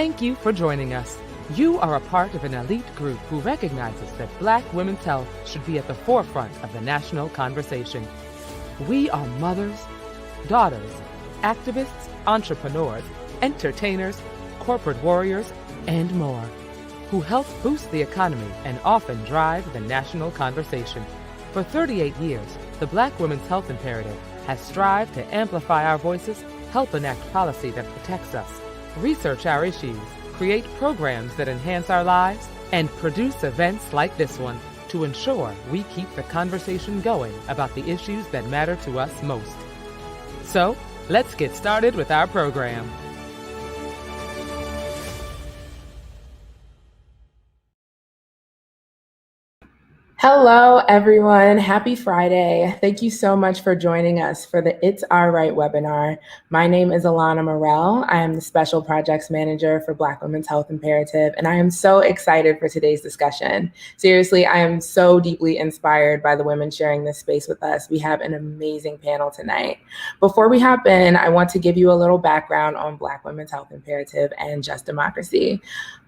Thank you for joining us. You are a part of an elite group who recognizes that Black women's health should be at the forefront of the national conversation. We are mothers, daughters, activists, entrepreneurs, entertainers, corporate warriors, and more, who help boost the economy and often drive the national conversation. For 38 years, the Black Women's Health Imperative has strived to amplify our voices, help enact policy that protects us, research our issues, create programs that enhance our lives, and produce events like this one to ensure we keep the conversation going about the issues that matter to us most. So, let's get started with our program. Hello, everyone. Happy Friday. Thank you so much for joining us for the It's Our Right webinar. My name is Alana Morell. I am the Special Projects Manager for Black Women's Health Imperative, and I am so excited for today's discussion. Seriously, I am so deeply inspired by the women sharing this space with us. We have an amazing panel tonight. Before we hop in, I want to give you a little background on Black Women's Health Imperative and Just Democracy.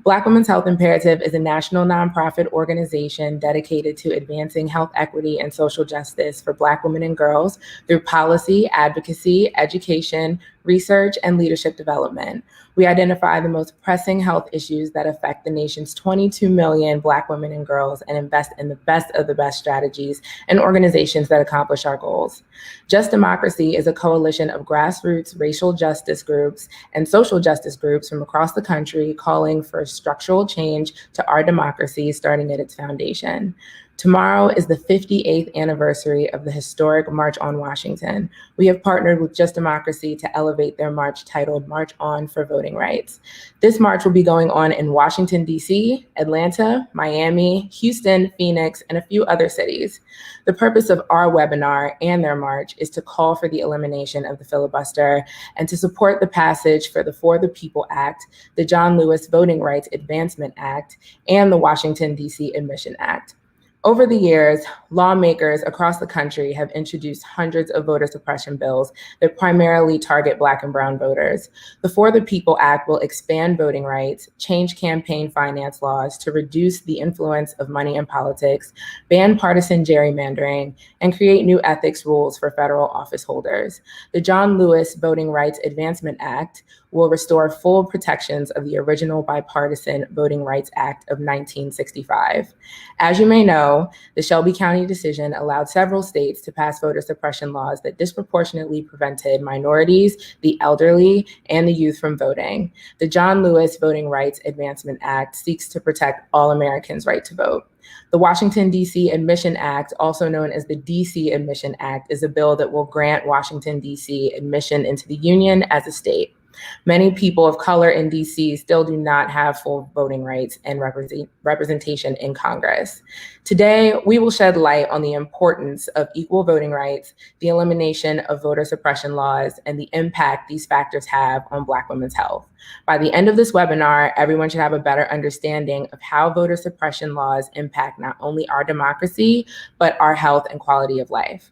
Black Women's Health Imperative is a national nonprofit organization dedicated to advancing health equity and social justice for Black women and girls through policy, advocacy, education, research, and leadership development. We identify the most pressing health issues that affect the nation's 22 million Black women and girls and invest in the best of the best strategies and organizations that accomplish our goals. Just Democracy is a coalition of grassroots racial justice groups and social justice groups from across the country calling for structural change to our democracy starting at its foundation. Tomorrow is the 58th anniversary of the historic March on Washington. We have partnered with Just Democracy to elevate their march titled March On for Voting Rights. This march will be going on in Washington, D.C., Atlanta, Miami, Houston, Phoenix, and a few other cities. The purpose of our webinar and their march is to call for the elimination of the filibuster and to support the passage for the For the People Act, the John Lewis Voting Rights Advancement Act, and the Washington, D.C. Admission Act. Over the years, lawmakers across the country have introduced hundreds of voter suppression bills that primarily target Black and brown voters. The For the People Act will expand voting rights, change campaign finance laws to reduce the influence of money in politics, ban partisan gerrymandering, and create new ethics rules for federal office holders. The John Lewis Voting Rights Advancement Act will restore full protections of the original bipartisan Voting Rights Act of 1965. As you may know, the Shelby County decision allowed several states to pass voter suppression laws that disproportionately prevented minorities, the elderly, and the youth from voting. The John Lewis Voting Rights Advancement Act seeks to protect all Americans' right to vote. The Washington, D.C. Admission Act, also known as the D.C. Admission Act, is a bill that will grant Washington, D.C. admission into the Union as a state. Many people of color in DC still do not have full voting rights and representation in Congress. Today, we will shed light on the importance of equal voting rights, the elimination of voter suppression laws, and the impact these factors have on Black women's health. By the end of this webinar, everyone should have a better understanding of how voter suppression laws impact not only our democracy, but our health and quality of life.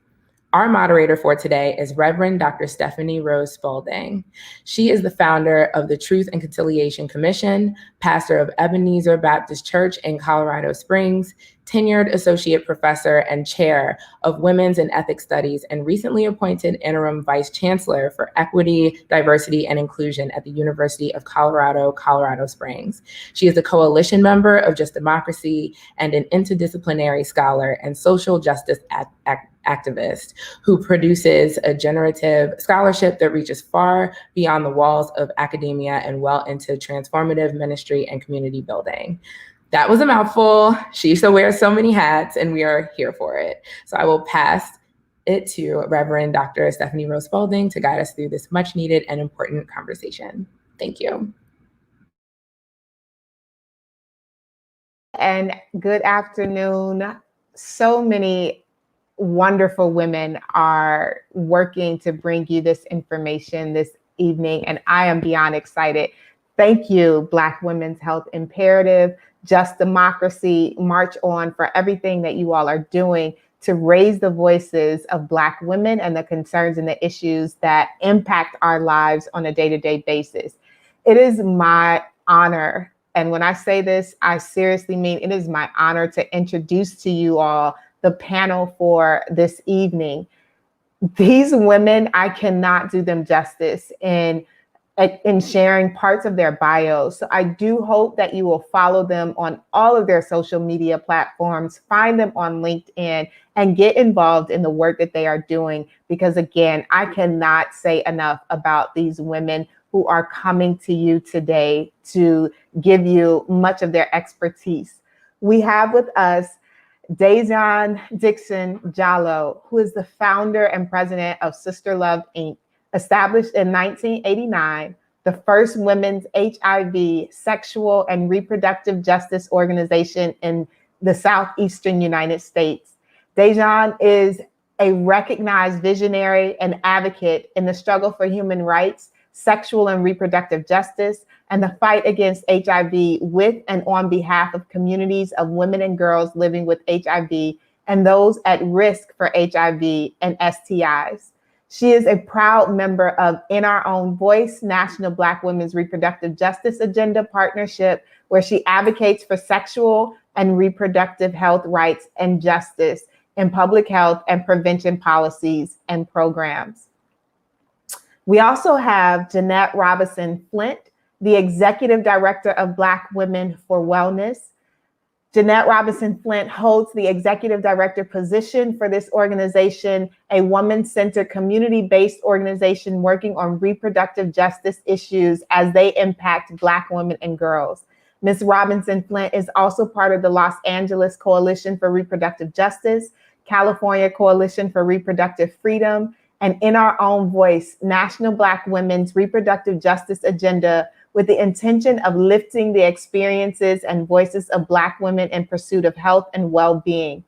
Our moderator for today is Reverend Dr. Stephany Rose Spaulding. She is the founder of the Truth and Conciliation Commission, pastor of Ebenezer Baptist Church in Colorado Springs, tenured associate professor and chair of Women's and Ethics Studies, and recently appointed interim vice chancellor for equity, diversity, and inclusion at the University of Colorado, Colorado Springs. She is a coalition member of Just Democracy and an interdisciplinary scholar and social justice activist who produces a generative scholarship that reaches far beyond the walls of academia and well into transformative ministry and community building. That was a mouthful. She used to wear so many hats, and we are here for it. So I will pass it to Reverend Dr. Stephany Rose Spaulding to guide us through this much needed and important conversation. Thank you. and good afternoon. So many wonderful women are working to bring you this information this evening, and I am beyond excited. Thank you, Black Women's Health Imperative, Just Democracy, March On, for everything that you all are doing to raise the voices of Black women and the concerns and the issues that impact our lives on a day-to-day basis. It is my honor, and when I say this, I seriously mean it is my honor to introduce to you all the panel for this evening. These women, I cannot do them justice in sharing parts of their bios. So I do hope that you will follow them on all of their social media platforms, find them on LinkedIn, and get involved in the work that they are doing. Because again, I cannot say enough about these women who are coming to you today to give you much of their expertise. We have with us Dazon Dixon Diallo, who is the founder and president of Sister Love, Inc., established in 1989, the first women's HIV, sexual, and reproductive justice organization in the Southeastern United States. Dazon is a recognized visionary and advocate in the struggle for human rights, sexual and reproductive justice, and the fight against HIV with and on behalf of communities of women and girls living with HIV and those at risk for HIV and STIs. She is a proud member of In Our Own Voice, National Black Women's Reproductive Justice Agenda Partnership, where she advocates for sexual and reproductive health rights and justice in public health and prevention policies and programs. We also have Jannette Robinson Flint, the Executive Director of Black Women for Wellness. Jannette Robinson Flint holds the Executive Director position for this organization, a woman-centered community-based organization working on reproductive justice issues as they impact Black women and girls. Ms. Robinson Flint is also part of the Los Angeles Coalition for Reproductive Justice, California Coalition for Reproductive Freedom, and In Our Own Voice, National Black Women's Reproductive Justice Agenda, with the intention of lifting the experiences and voices of Black women in pursuit of health and well-being.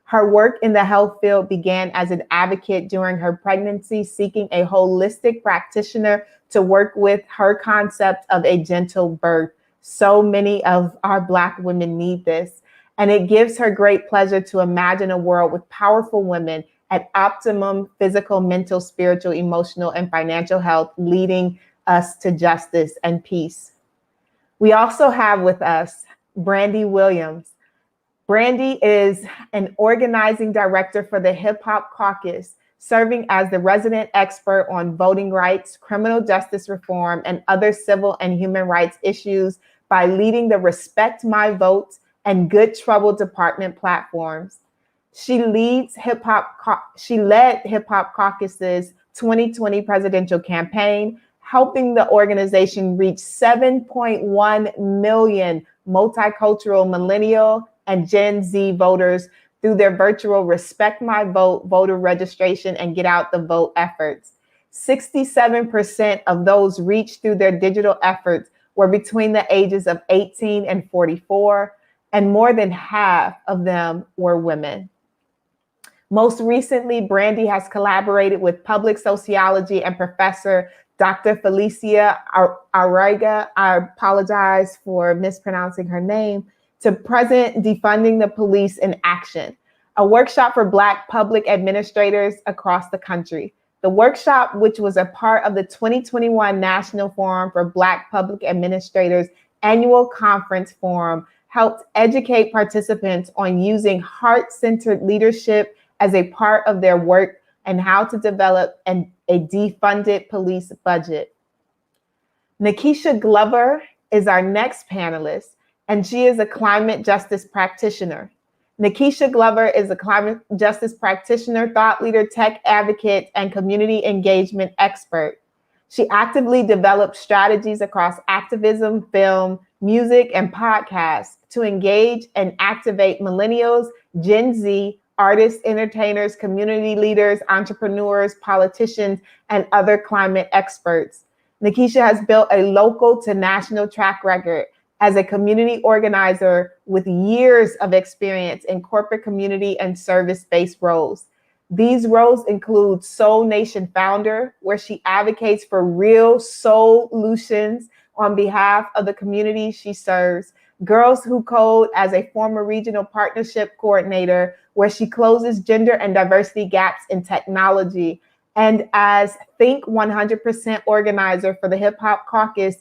Her work in the health field began as an advocate during her pregnancy, seeking a holistic practitioner to work with her concept of a gentle birth. So many of our Black women need this, and it gives her great pleasure to imagine a world with powerful women at optimum physical, mental, spiritual, emotional, and financial health, leading us to justice and peace. We also have with us Brandi Williams. Brandi is an organizing director for the HipHop Caucus, serving as the resident expert on voting rights, criminal justice reform, and other civil and human rights issues by leading the Respect My Vote and Good Trouble Department platforms. She led HipHop Caucus's 2020 presidential campaign, helping the organization reach 7.1 million multicultural millennial and Gen Z voters through their virtual Respect My Vote voter registration and Get Out the Vote efforts. 67% of those reached through their digital efforts were between the ages of 18 and 44, and more than half of them were women. Most recently, Brandi has collaborated with public sociology and professor Dr. Felicia Arrega, I apologize for mispronouncing her name, to present Defunding the Police in Action, a workshop for Black public administrators across the country. The workshop, which was a part of the 2021 National Forum for Black Public Administrators annual conference forum, helped educate participants on using heart-centered leadership as a part of their work and how to develop a defunded police budget. Nakisha Glover is our next panelist, and she is a climate justice practitioner. Nakisha Glover is a climate justice practitioner, thought leader, tech advocate, and community engagement expert. She actively develops strategies across activism, film, music, and podcasts to engage and activate millennials, Gen Z, artists, entertainers, community leaders, entrepreneurs, politicians, and other climate experts. Nakisha has built a local to national track record, as a community organizer with years of experience in corporate community and service-based roles. These roles include Soul Nation founder, where she advocates for real solutions on behalf of the community she serves, Girls Who Code as a former regional partnership coordinator, where she closes gender and diversity gaps in technology, and as Think 100% organizer for the HipHop Caucus,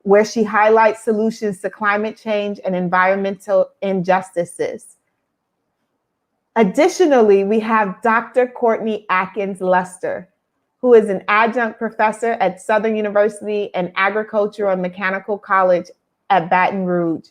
where she highlights solutions to climate change and environmental injustices. Additionally, we have Dr. Kourtni Atkins-Luster, who is an adjunct professor at Southern University and Agricultural and Mechanical College at Baton Rouge.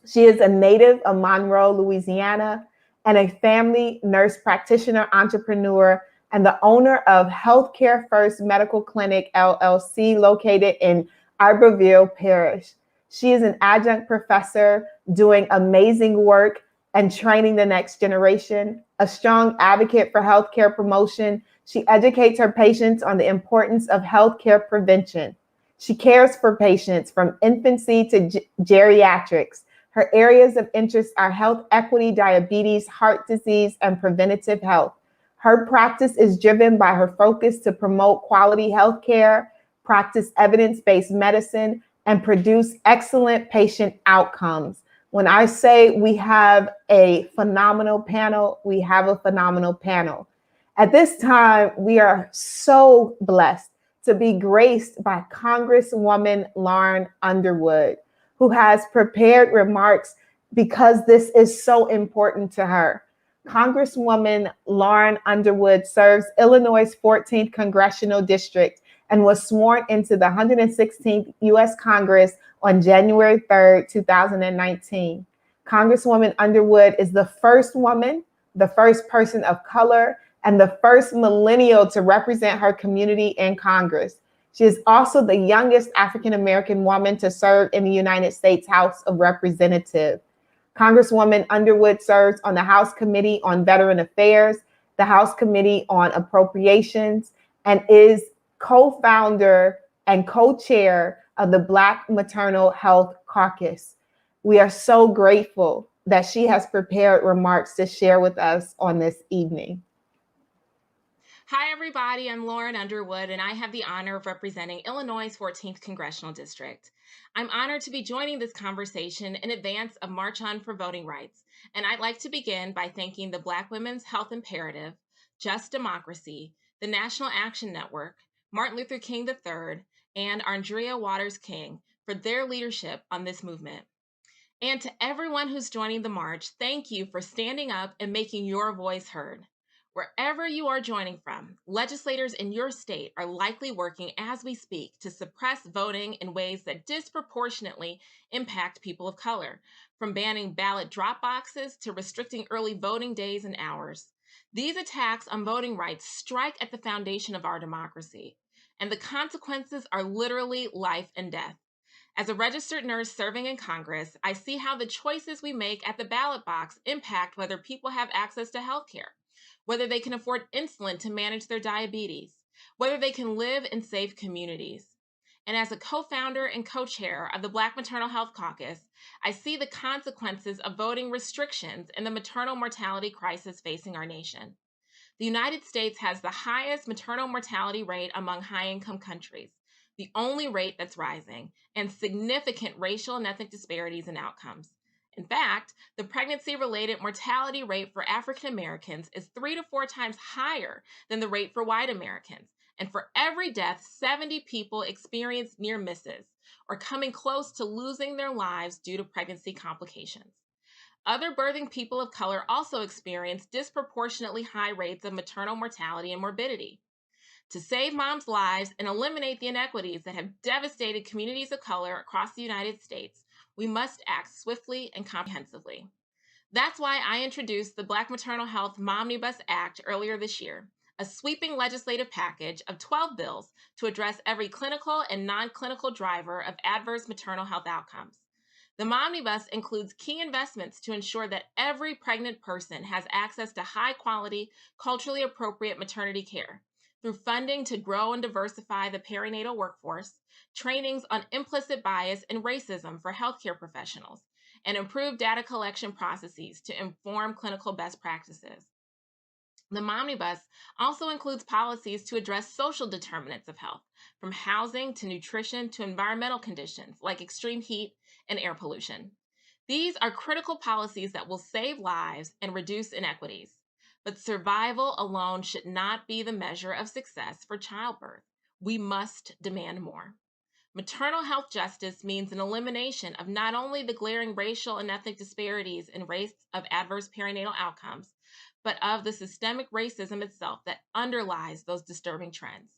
She is a native of Monroe, Louisiana, and a family nurse practitioner entrepreneur and the owner of Healthcare First Medical Clinic, LLC, located in Iberville Parish. She is an adjunct professor doing amazing work and training the next generation, a strong advocate for healthcare promotion. She educates her patients on the importance of healthcare prevention. She cares for patients from infancy to geriatrics. Her areas of interest are health equity, diabetes, heart disease, and preventative health. Her practice is driven by her focus to promote quality healthcare, practice evidence-based medicine, and produce excellent patient outcomes. When I say we have a phenomenal panel, we have a phenomenal panel. At this time, we are so blessed to be graced by Congresswoman Lauren Underwood, who has prepared remarks because this is so important to her. Congresswoman Lauren Underwood serves Illinois' 14th Congressional District and was sworn into the 116th U.S. Congress on January 3rd, 2019. Congresswoman Underwood is the first woman, the first person of color, and the first millennial to represent her community in Congress. She is also the youngest African-American woman to serve in the United States House of Representatives. Congresswoman Underwood serves on the House Committee on Veteran Affairs, the House Committee on Appropriations, and is co-founder and co-chair of the Black Maternal Health Caucus. We are so grateful that she has prepared remarks to share with us on this evening. Hi, everybody. I'm Lauren Underwood, and I have the honor of representing Illinois' 14th Congressional District. I'm honored to be joining this conversation in advance of March On for Voting Rights, and I'd like to begin by thanking the Black Women's Health Imperative, Just Democracy, the National Action Network, Martin Luther King III, and Arndrea Waters King for their leadership on this movement. And to everyone who's joining the march, thank you for standing up and making your voice heard. Wherever you are joining from, legislators in your state are likely working as we speak to suppress voting in ways that disproportionately impact people of color, from banning ballot drop boxes to restricting early voting days and hours. These attacks on voting rights strike at the foundation of our democracy, and the consequences are literally life and death. As a registered nurse serving in Congress, I see how the choices we make at the ballot box impact whether people have access to health care, whether they can afford insulin to manage their diabetes, whether they can live in safe communities. And as a co-founder and co-chair of the Black Maternal Health Caucus, I see the consequences of voting restrictions in the maternal mortality crisis facing our nation. The United States has the highest maternal mortality rate among high-income countries, the only rate that's rising, and significant racial and ethnic disparities in outcomes. In fact, the pregnancy-related mortality rate for African Americans is 3 to 4 times higher than the rate for white Americans. And for every death, 70 people experience near misses or coming close to losing their lives due to pregnancy complications. Other birthing people of color also experience disproportionately high rates of maternal mortality and morbidity. To save moms' lives and eliminate the inequities that have devastated communities of color across the United States, we must act swiftly and comprehensively. That's why I introduced the Black Maternal Health Momnibus Act earlier this year, a sweeping legislative package of 12 bills to address every clinical and non-clinical driver of adverse maternal health outcomes. The Momnibus includes key investments to ensure that every pregnant person has access to high-quality, culturally appropriate maternity care, through funding to grow and diversify the perinatal workforce, trainings on implicit bias and racism for healthcare professionals, and improved data collection processes to inform clinical best practices. The Momnibus also includes policies to address social determinants of health, from housing to nutrition to environmental conditions like extreme heat and air pollution. These are critical policies that will save lives and reduce inequities. But survival alone should not be the measure of success for childbirth. We must demand more. Maternal health justice means an elimination of not only the glaring racial and ethnic disparities in rates of adverse perinatal outcomes, but of the systemic racism itself that underlies those disturbing trends.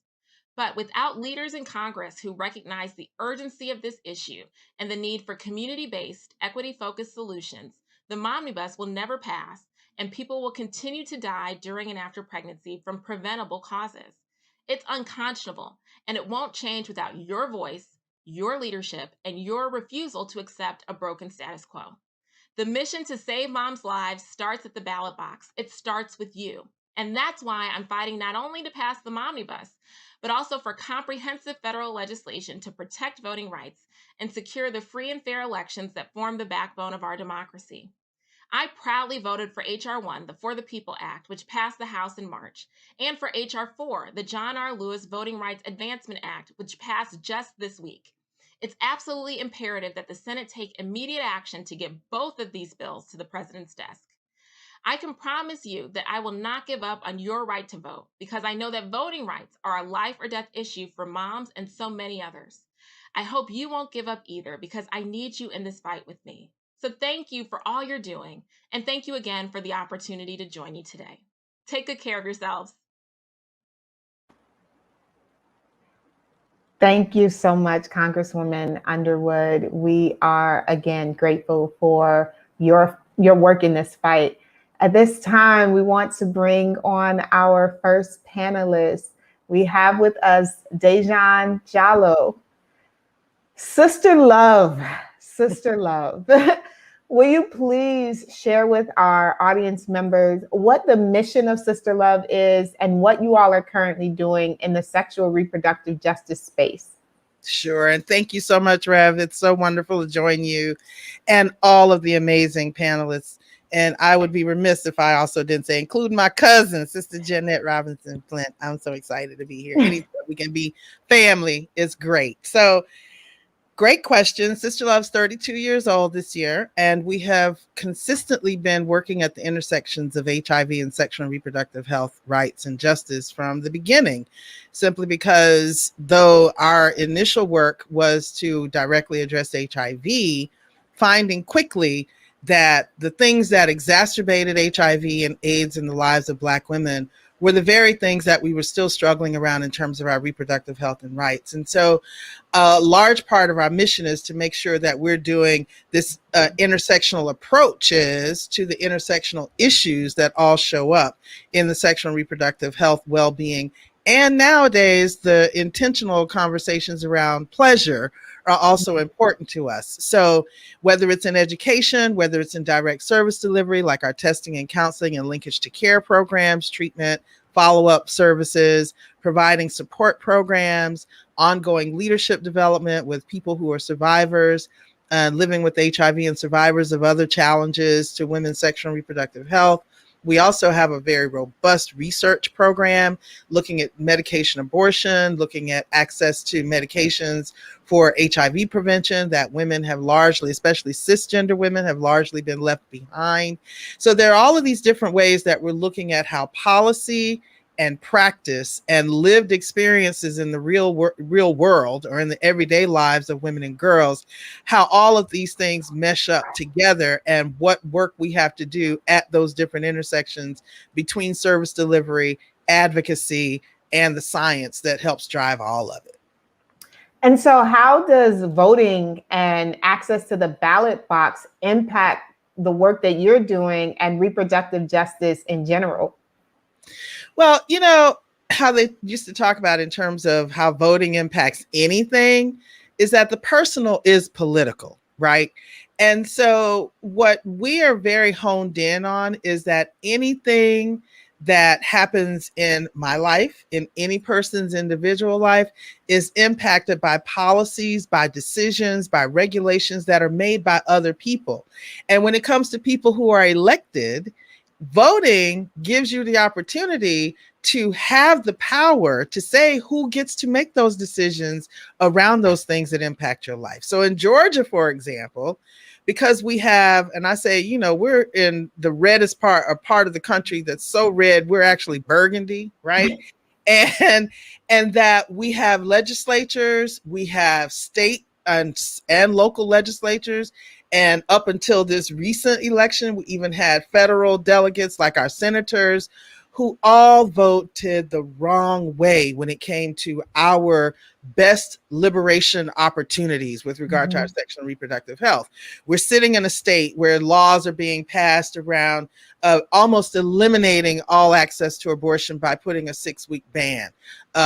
But without leaders in Congress who recognize the urgency of this issue and the need for community-based, equity-focused solutions, the Momnibus will never pass, and people will continue to die during and after pregnancy from preventable causes. It's unconscionable, and it won't change without your voice, your leadership, and your refusal to accept a broken status quo. The mission to save moms' lives starts at the ballot box. It starts with you. And that's why I'm fighting not only to pass the Momnibus, but also for comprehensive federal legislation to protect voting rights and secure the free and fair elections that form the backbone of our democracy. I proudly voted for H.R. 1, the For the People Act, which passed the House in March, and for H.R. 4, the John R. Lewis Voting Rights Advancement Act, which passed just this week. It's absolutely imperative that the Senate take immediate action to get both of these bills to the president's desk. I can promise you that I will not give up on your right to vote because I know that voting rights are a life or death issue for moms and so many others. I hope you won't give up either because I need you in this fight with me. So thank you for all you're doing, and thank you again for the opportunity to join you today. Take good care of yourselves. Thank you so much, Congresswoman Underwood. We are, again, grateful for your work in this fight. At this time, we want to bring on our first panelist. We have with us Dazon Diallo. Sister Love. Will you please share with our audience members what the mission of Sister Love is and what you all are currently doing in the sexual reproductive justice space? Sure. And thank you so much, Rev. It's so wonderful to join you and all of the amazing panelists. And I would be remiss if I also didn't say, include my cousin, Sister Jannette Robinson Flint. I'm so excited to be here. Anytime we can be family is great. So great question. Sister Love's 32 years old this year, and we have consistently been working at the intersections of HIV and sexual and reproductive health, rights, and justice from the beginning, simply because though our initial work was to directly address HIV, finding quickly that the things that exacerbated HIV and AIDS in the lives of Black women were the very things that we were still struggling around in terms of our reproductive health and rights. And so a large part of our mission is to make sure that we're doing this intersectional approaches to the intersectional issues that all show up in the sexual and reproductive health, well-being, and nowadays the intentional conversations around pleasure are also important to us. So whether it's in education, whether it's in direct service delivery, like our testing and counseling and linkage to care programs, treatment, follow-up services, providing support programs, ongoing leadership development with people who are survivors and living with HIV and survivors of other challenges to women's sexual and reproductive health. We also have a very robust research program looking at medication abortion, looking at access to medications for HIV prevention that women have largely, especially cisgender women, have largely been left behind. So there are all of these different ways that we're looking at how policy and practice and lived experiences in the real world or in the everyday lives of women and girls, how all of these things mesh up together and what work we have to do at those different intersections between service delivery, advocacy, and the science that helps drive all of it. And so how does voting and access to the ballot box impact the work that you're doing and reproductive justice in general? Well, you know, how they used to talk about in terms of how voting impacts anything is that the personal is political, right? And so what we are very honed in on is that anything that happens in my life, in any person's individual life, is impacted by policies, by decisions, by regulations that are made by other people. And when it comes to people who are elected, voting gives you the opportunity to have the power to say who gets to make those decisions around those things that impact your life. So in Georgia, for example, because we have, and I say, you know, we're in the reddest part, a part of the country that's so red, we're actually burgundy, right? and that we have legislatures, we have state and local legislatures, and up until this recent election, we even had federal delegates like our senators who all voted the wrong way when it came to our best liberation opportunities with regard to our sexual and reproductive health. We're sitting in a state where laws are being passed around almost eliminating all access to abortion by putting a 6-week ban,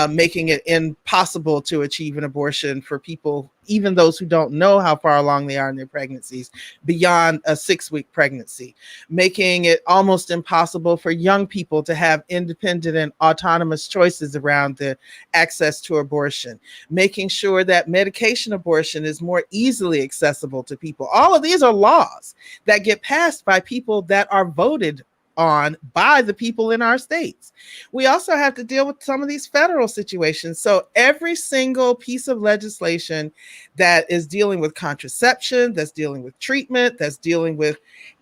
making it impossible to achieve an abortion for people, even those who don't know how far along they are in their pregnancies, beyond a 6-week pregnancy, making it almost impossible for young people to have independent and autonomous choices around the access to abortion, making sure that medication abortion is more easily accessible to people. All of these are laws that get passed by people that are voted on by the people in our states. We also have to deal with some of these federal situations. So every single piece of legislation that is dealing with contraception, that's dealing with treatment, that's dealing with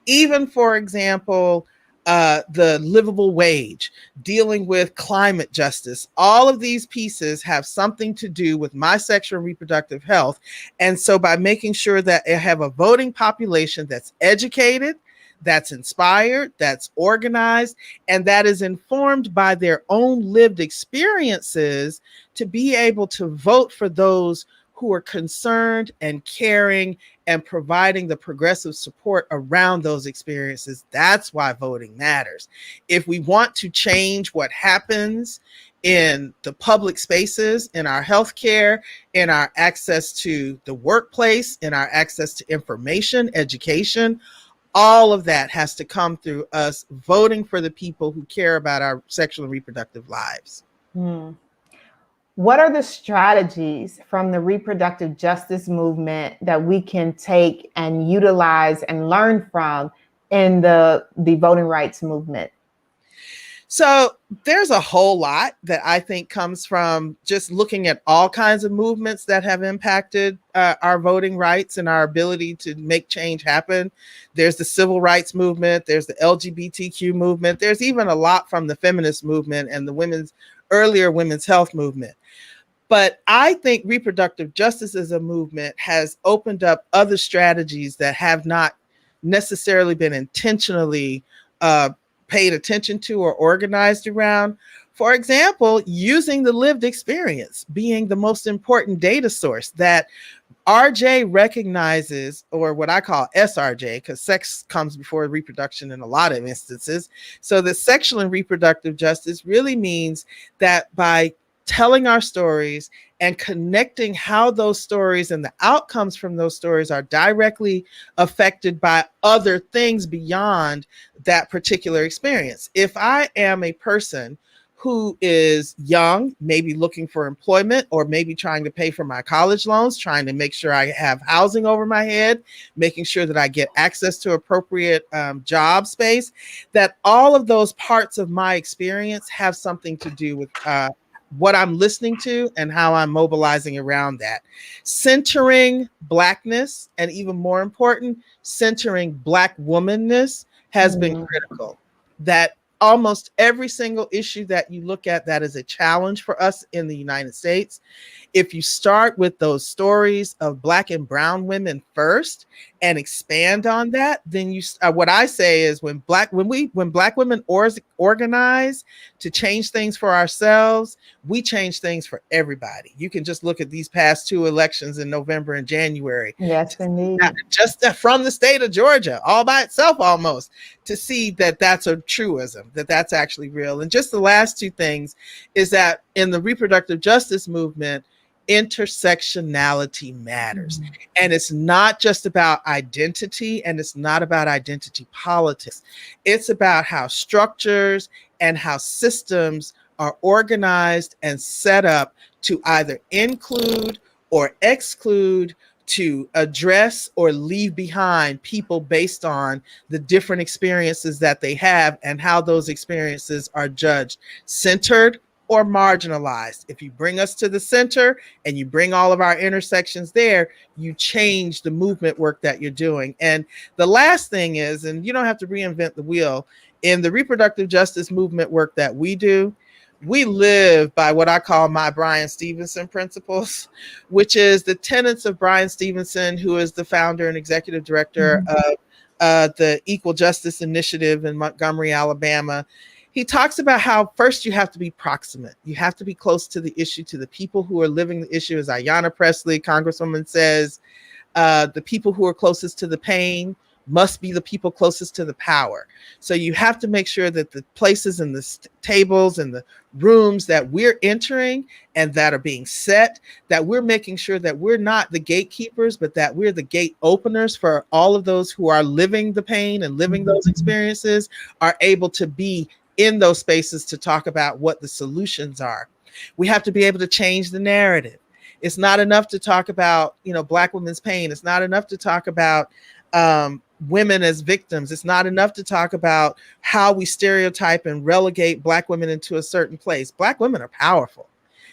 even, for example, the livable wage, dealing with climate justice, all of these pieces have something to do with my sexual and reproductive health. And so by making sure that I have a voting population that's educated, that's inspired, that's organized, and that is informed by their own lived experiences to be able to vote for those who are concerned and caring and providing the progressive support around those experiences. That's why voting matters. If we want to change what happens in the public spaces, in our healthcare, in our access to the workplace, in our access to information, education, all of that has to come through us voting for the people who care about our sexual and reproductive lives. What are the strategies from the reproductive justice movement that we can take and utilize and learn from in the voting rights movement? So there's a whole lot that I think comes from just looking at all kinds of movements that have impacted our voting rights and our ability to make change happen. There's the civil rights movement, there's the LGBTQ movement, there's even a lot from the feminist movement and the earlier women's health movement. But I think reproductive justice as a movement has opened up other strategies that have not necessarily been intentionally paid attention to or organized around. For example, using the lived experience being the most important data source that RJ recognizes, or what I call SRJ, because sex comes before reproduction in a lot of instances. So the sexual and reproductive justice really means that by telling our stories and connecting how those stories and the outcomes from those stories are directly affected by other things beyond that particular experience. If I am a person who is young, maybe looking for employment, or maybe trying to pay for my college loans, trying to make sure I have housing over my head, making sure that I get access to appropriate job space, that all of those parts of my experience have something to do with what I'm listening to and how I'm mobilizing around that. Centering Blackness, and even more important, centering Black womanness has been critical. That almost every single issue that you look at that is a challenge for us in the United States, if you start with those stories of Black and brown women first and expand on that, then you what I say is when Black women organize to change things for ourselves, we change things for everybody. You can just look at these past 2 elections in November and January. Yes, indeed. Just from the state of Georgia, all by itself almost, to see that that's a truism, that that's actually real. And just the last 2 things is that in the reproductive justice movement, intersectionality matters. And it's not just about identity, and it's not about identity politics. It's about how structures and how systems are organized and set up to either include or exclude, to address or leave behind people based on the different experiences that they have and how those experiences are judged, centered or marginalized. If you bring us to the center and you bring all of our intersections there, you change the movement work that you're doing. And the last thing is, and you don't have to reinvent the wheel, in the reproductive justice movement work that we do, we live by what I call my Bryan Stevenson principles, which is the tenets of Bryan Stevenson, who is the founder and executive director of the Equal Justice Initiative in Montgomery, Alabama. He talks about how first you have to be proximate. You have to be close to the issue, to the people who are living the issue. As Ayanna Pressley, Congresswoman, says, the people who are closest to the pain must be the people closest to the power. So you have to make sure that the places and the tables and the rooms that we're entering and that are being set, that we're making sure that we're not the gatekeepers, but that we're the gate openers for all of those who are living the pain and living those experiences, are able to be in those spaces to talk about what the solutions are. We have to be able to change the narrative. It's not enough to talk about, Black women's pain. It's not enough to talk about women as victims. It's not enough to talk about how we stereotype and relegate Black women into a certain place. Black women are powerful,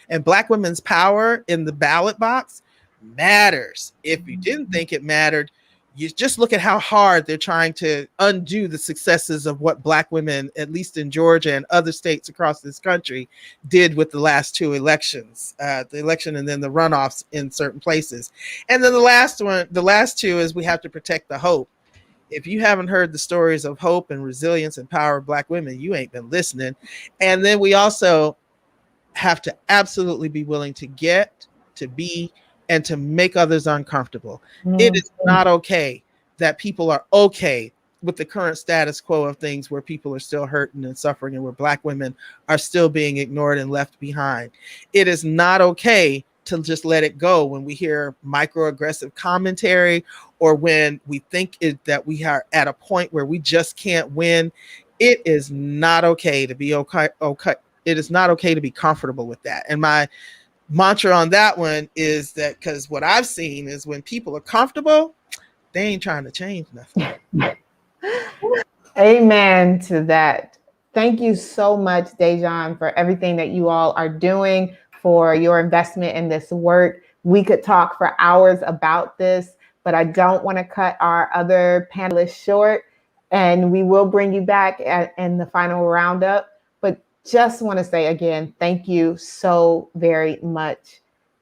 and Black women's power in the ballot box matters. If you didn't think it mattered, you just look at how hard they're trying to undo the successes of what Black women, at least in Georgia and other states across this country, did with the last two elections, the election and then the runoffs in certain places. And then the last two is we have to protect the hope. If you haven't heard the stories of hope and resilience and power of Black women, you ain't been listening. And then we also have to absolutely be willing to get, to be, and to make others uncomfortable. It is not okay that people are okay with the current status quo of things, where people are still hurting and suffering and where Black women are still being ignored and left behind. It is not okay to just let it go when we hear microaggressive commentary, or when we think that we are at a point where we just can't win. It is not okay to be okay. It is not okay to be comfortable with that. And my mantra on that one is that, because what I've seen is when people are comfortable, they ain't trying to change nothing. Amen to that. Thank you so much, Dazon, for everything that you all are doing, for your investment in this work. We could talk for hours about this, but I don't want to cut our other panelists short, and we will bring you back in the final roundup. But just want to say again, thank you so very much.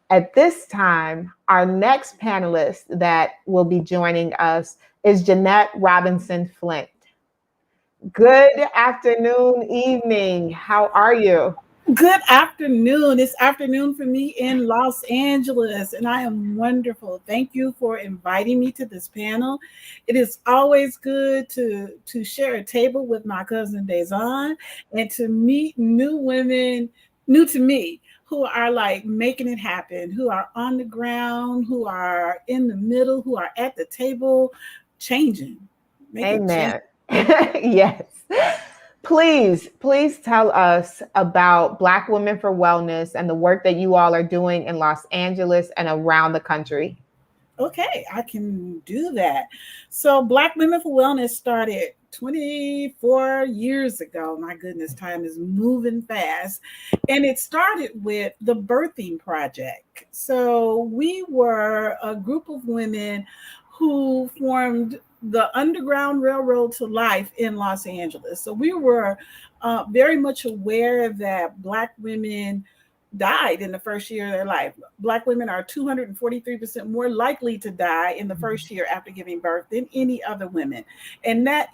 At this time, our next panelist that will be joining us is Jannette Robinson Flint. Good afternoon, evening. How are you? Good afternoon. It's afternoon for me in Los Angeles, and I am wonderful. Thank you for inviting me to this panel. It is always good to share a table with my cousin Dazon and to meet new women, new to me, who are like making it happen, who are on the ground, who are in the middle, who are at the table, changing. Amen. Yes. Please tell us about Black Women for Wellness and the work that you all are doing in Los Angeles and around the country. Okay, I can do that. So Black Women for Wellness started 24 years ago. My goodness, time is moving fast. And it started with the Birthing Project. So we were a group of women who formed the Underground Railroad to Life in Los Angeles. So we were very much aware that Black women died in the first year of their life. Black women are 243% more likely to die in the first year after giving birth than any other women. And that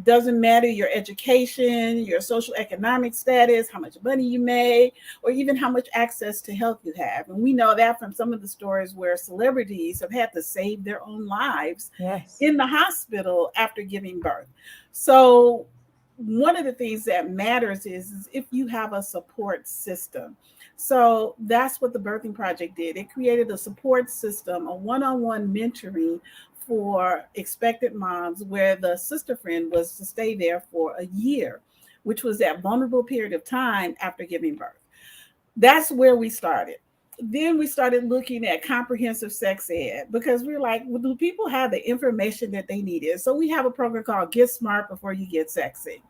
doesn't matter your education, your social economic status, how much money you make, or even how much access to health you have. And we know that from some of the stories where celebrities have had to save their own lives in the hospital after giving birth. So one of the things that matters is if you have a support system. So that's what the Birthing Project did. It created a support system, a one-on-one mentoring for expectant moms, where the sister friend was to stay there for a year, which was that vulnerable period of time after giving birth. That's where we started. Then we started looking at comprehensive sex ed, because we were like, well, do people have the information that they needed? So we have a program called Get Smart Before You Get Sexy.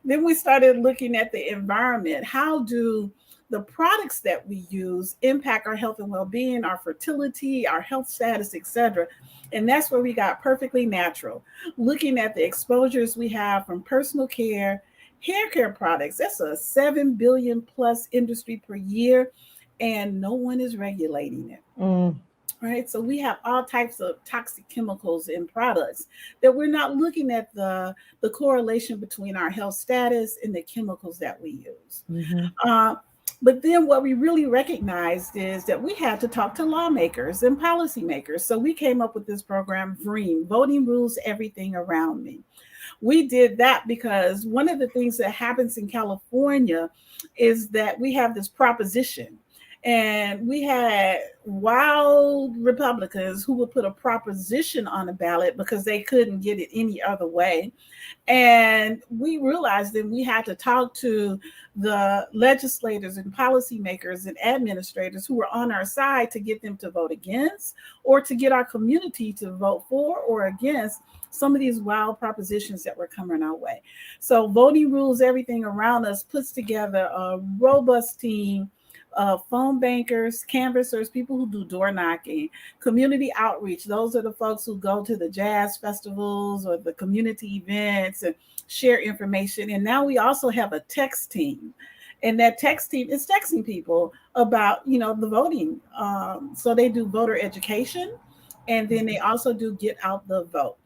Then we started looking at the environment. How do the products that we use impact our health and well-being, our fertility, our health status, etc.? And that's where we got Perfectly Natural, looking at the exposures we have from personal care, hair care products. That's a 7 billion plus industry per year, and no one is regulating it. Right. So we have all types of toxic chemicals in products that we're not looking at the correlation between our health status and the chemicals that we use. But then what we really recognized is that we had to talk to lawmakers and policymakers. So we came up with this program, VREAM, Voting Rules Everything Around Me. We did that because one of the things that happens in California is that we have this proposition. And we had wild Republicans who would put a proposition on a ballot because they couldn't get it any other way. And we realized that we had to talk to the legislators and policymakers and administrators who were on our side to get them to vote against, or to get our community to vote for or against some of these wild propositions that were coming our way. So Voting Rules Everything Around Us puts together a robust team of phone bankers, canvassers, people who do door knocking, community outreach. Those are the folks who go to the jazz festivals or the community events and share information. And now we also have a text team. And that text team is texting people about, the voting. So they do voter education, and then they also do get out the vote.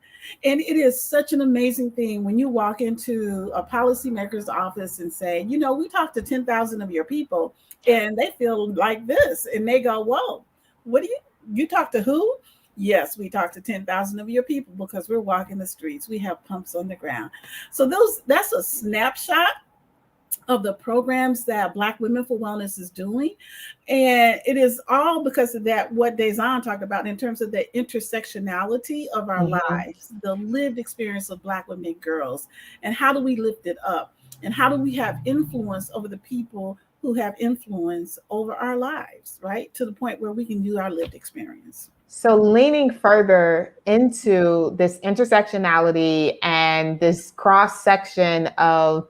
And it is such an amazing thing when you walk into a policymaker's office and say, we talked to 10,000 of your people and they feel like this. And they go, whoa, what do you talk to who? Yes, we talked to 10,000 of your people because we're walking the streets. We have pumps on the ground. So that's a snapshot of the programs that Black Women for Wellness is doing. And it is all because of that, what Dazon talked about in terms of the intersectionality of our lives, the lived experience of Black women and girls, and how do we lift it up? And how do we have influence over the people who have influence over our lives, right? To the point where we can do our lived experience. So leaning further into this intersectionality and this cross-section of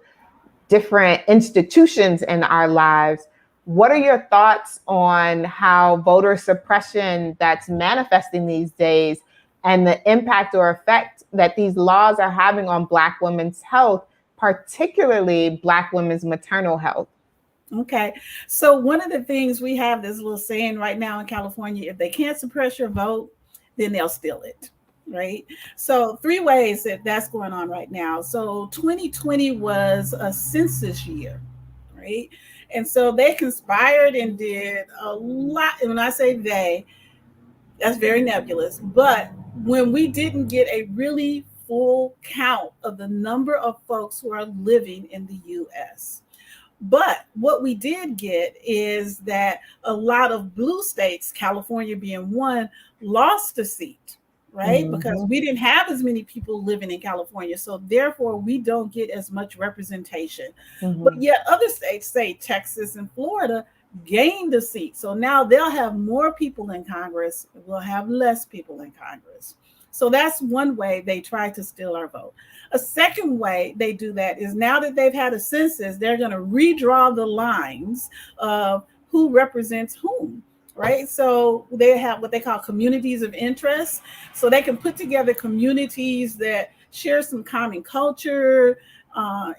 different institutions in our lives, what are your thoughts on how voter suppression that's manifesting these days and the impact or effect that these laws are having on Black women's health, particularly Black women's maternal health? Okay, so one of the things we have this little saying right now in California: if they can't suppress your vote, then they'll steal it. Right. So 3 ways that's going on right now. So 2020 was a census year, right? And so they conspired and did a lot. And when I say they, that's very nebulous. But when we didn't get a really full count of the number of folks who are living in the US. But what we did get is that a lot of blue states, California being one, lost a seat. Right? Because we didn't have as many people living in California. So therefore, we don't get as much representation. But yet other states, say Texas and Florida, gained a seat. So now they'll have more people in Congress. We'll have less people in Congress. So that's one way they try to steal our vote. A second way they do that is, now that they've had a census, they're going to redraw the lines of who represents whom. Right. So they have what they call communities of interest. So they can put together communities that share some common culture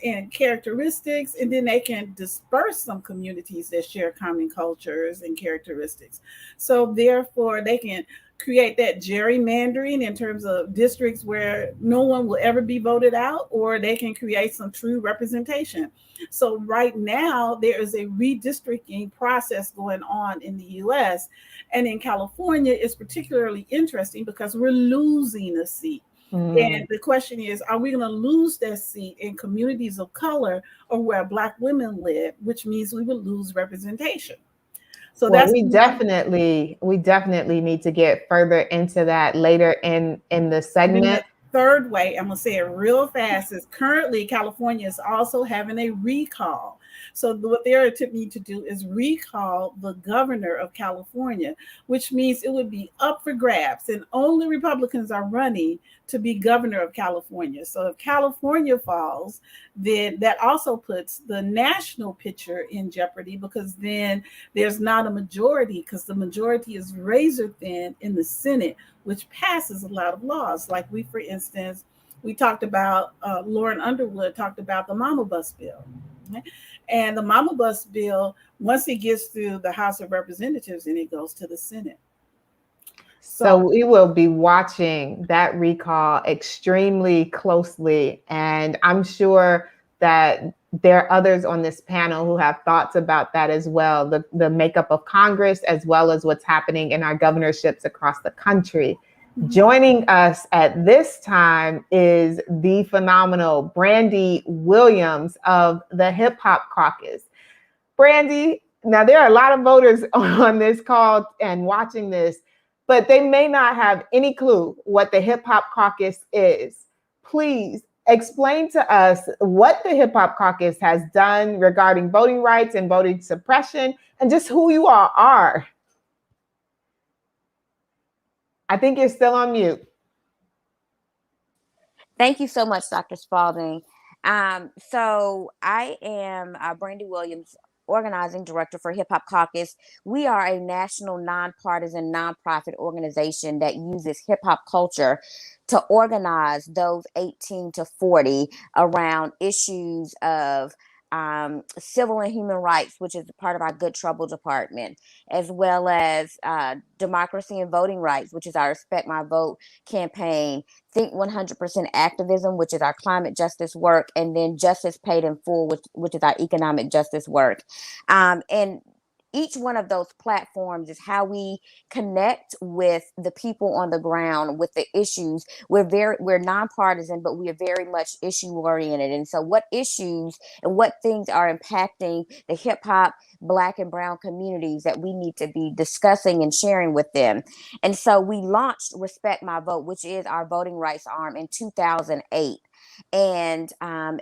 and characteristics, and then they can disperse some communities that share common cultures and characteristics. So therefore, they can create that gerrymandering in terms of districts where no one will ever be voted out, or they can create some true representation. So right now, there is a redistricting process going on in the US. And in California, it's particularly interesting because we're losing a seat. And the question is, are we going to lose that seat in communities of color or where Black women live, which means we would lose representation, So well, that's we definitely need to get further into that later in the segment. Third way, I'm going to say it real fast, is currently California is also having a recall. So what they're attempting to do is recall the governor of California, which means it would be up for grabs, and only Republicans are running to be governor of California. So if California falls, then that also puts the national picture in jeopardy, because then there's not a majority, because the majority is razor thin in the Senate, which passes a lot of laws. Like for instance, we talked about, Lauren Underwood talked about the Mama Bus bill. Okay? And the Mama Bus bill, once it gets through the House of Representatives, and it goes to the Senate. So we will be watching that recall extremely closely. And I'm sure that there are others on this panel who have thoughts about that as well, the makeup of Congress, as well as what's happening in our governorships across the country. Mm-hmm. Joining us at this time is the phenomenal Brandi Williams of the HipHop Caucus. Brandi, now there are a lot of voters on this call and watching this, but they may not have any clue what the HipHop Caucus is. Please explain to us what the HipHop Caucus has done regarding voting rights and voting suppression, and just who you all are. I think you're still on mute. Thank you so much, Dr. Spaulding. So I am Brandi Williams, organizing director for HipHop Caucus. We are a national nonpartisan nonprofit organization that uses hip hop culture to organize those 18 to 40 around issues of civil and human rights, which is part of our Good Trouble department, as well as democracy and voting rights, which is our Respect My Vote campaign, Think 100% activism, which is our climate justice work, and then Justice Paid in Full, which is our economic justice work. And each one of those platforms is how we connect with the people on the ground with the issues. We're nonpartisan, but we are very much issue oriented. And so what issues and what things are impacting the hip hop, Black and brown communities that we need to be discussing and sharing with them. And so we launched Respect My Vote, which is our voting rights arm, in 2008. And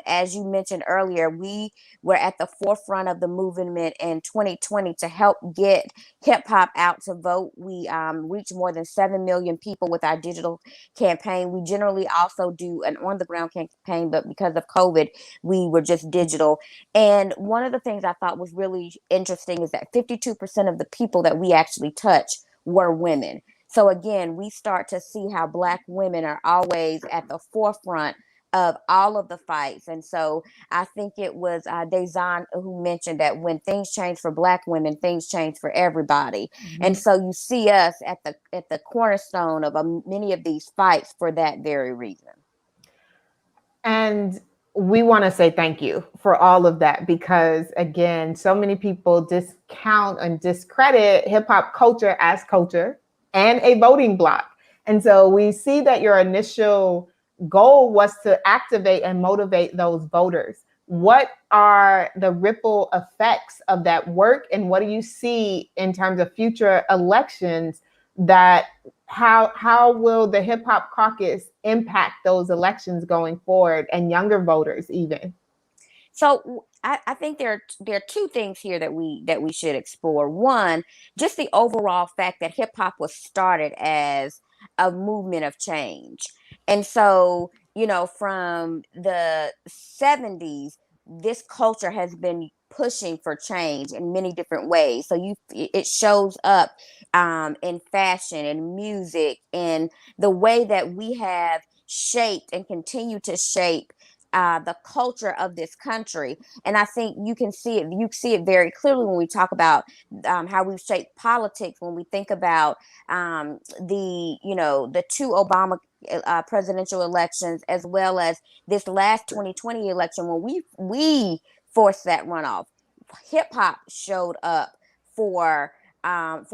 as you mentioned earlier, we were at the forefront of the movement in 2020 to help get hip hop out to vote. We reached more than 7 million people with our digital campaign. We generally also do an on the ground campaign, but because of COVID, we were just digital. And one of the things I thought was really interesting is that 52% of the people that we actually touch were women. So again, we start to see how Black women are always at the forefront of all of the fights. And so I think it was Dazon who mentioned that when things change for Black women, things change for everybody. Mm-hmm. And so you see us at the cornerstone of many of these fights for that very reason. And we want to say thank you for all of that, because again, so many people discount and discredit hip hop culture as culture and a voting bloc. And so we see that your initial goal was to activate and motivate those voters. What are the ripple effects of that work, and what do you see in terms of future elections? That how will the Hip Hop Caucus impact those elections going forward, and younger voters even? So I think there are two things here that we should explore. One, just the overall fact that hip hop was started as a movement of change. And so, you know, from the 70s, this culture has been pushing for change in many different ways. So it shows up in fashion and music, and the way that we have shaped and continue to shape the culture of this country. And I think you can see it. You see it very clearly when we talk about how we've shaped politics. When we think about the two Obama presidential elections, as well as this last 2020 election, when we forced that runoff, hip hop showed up for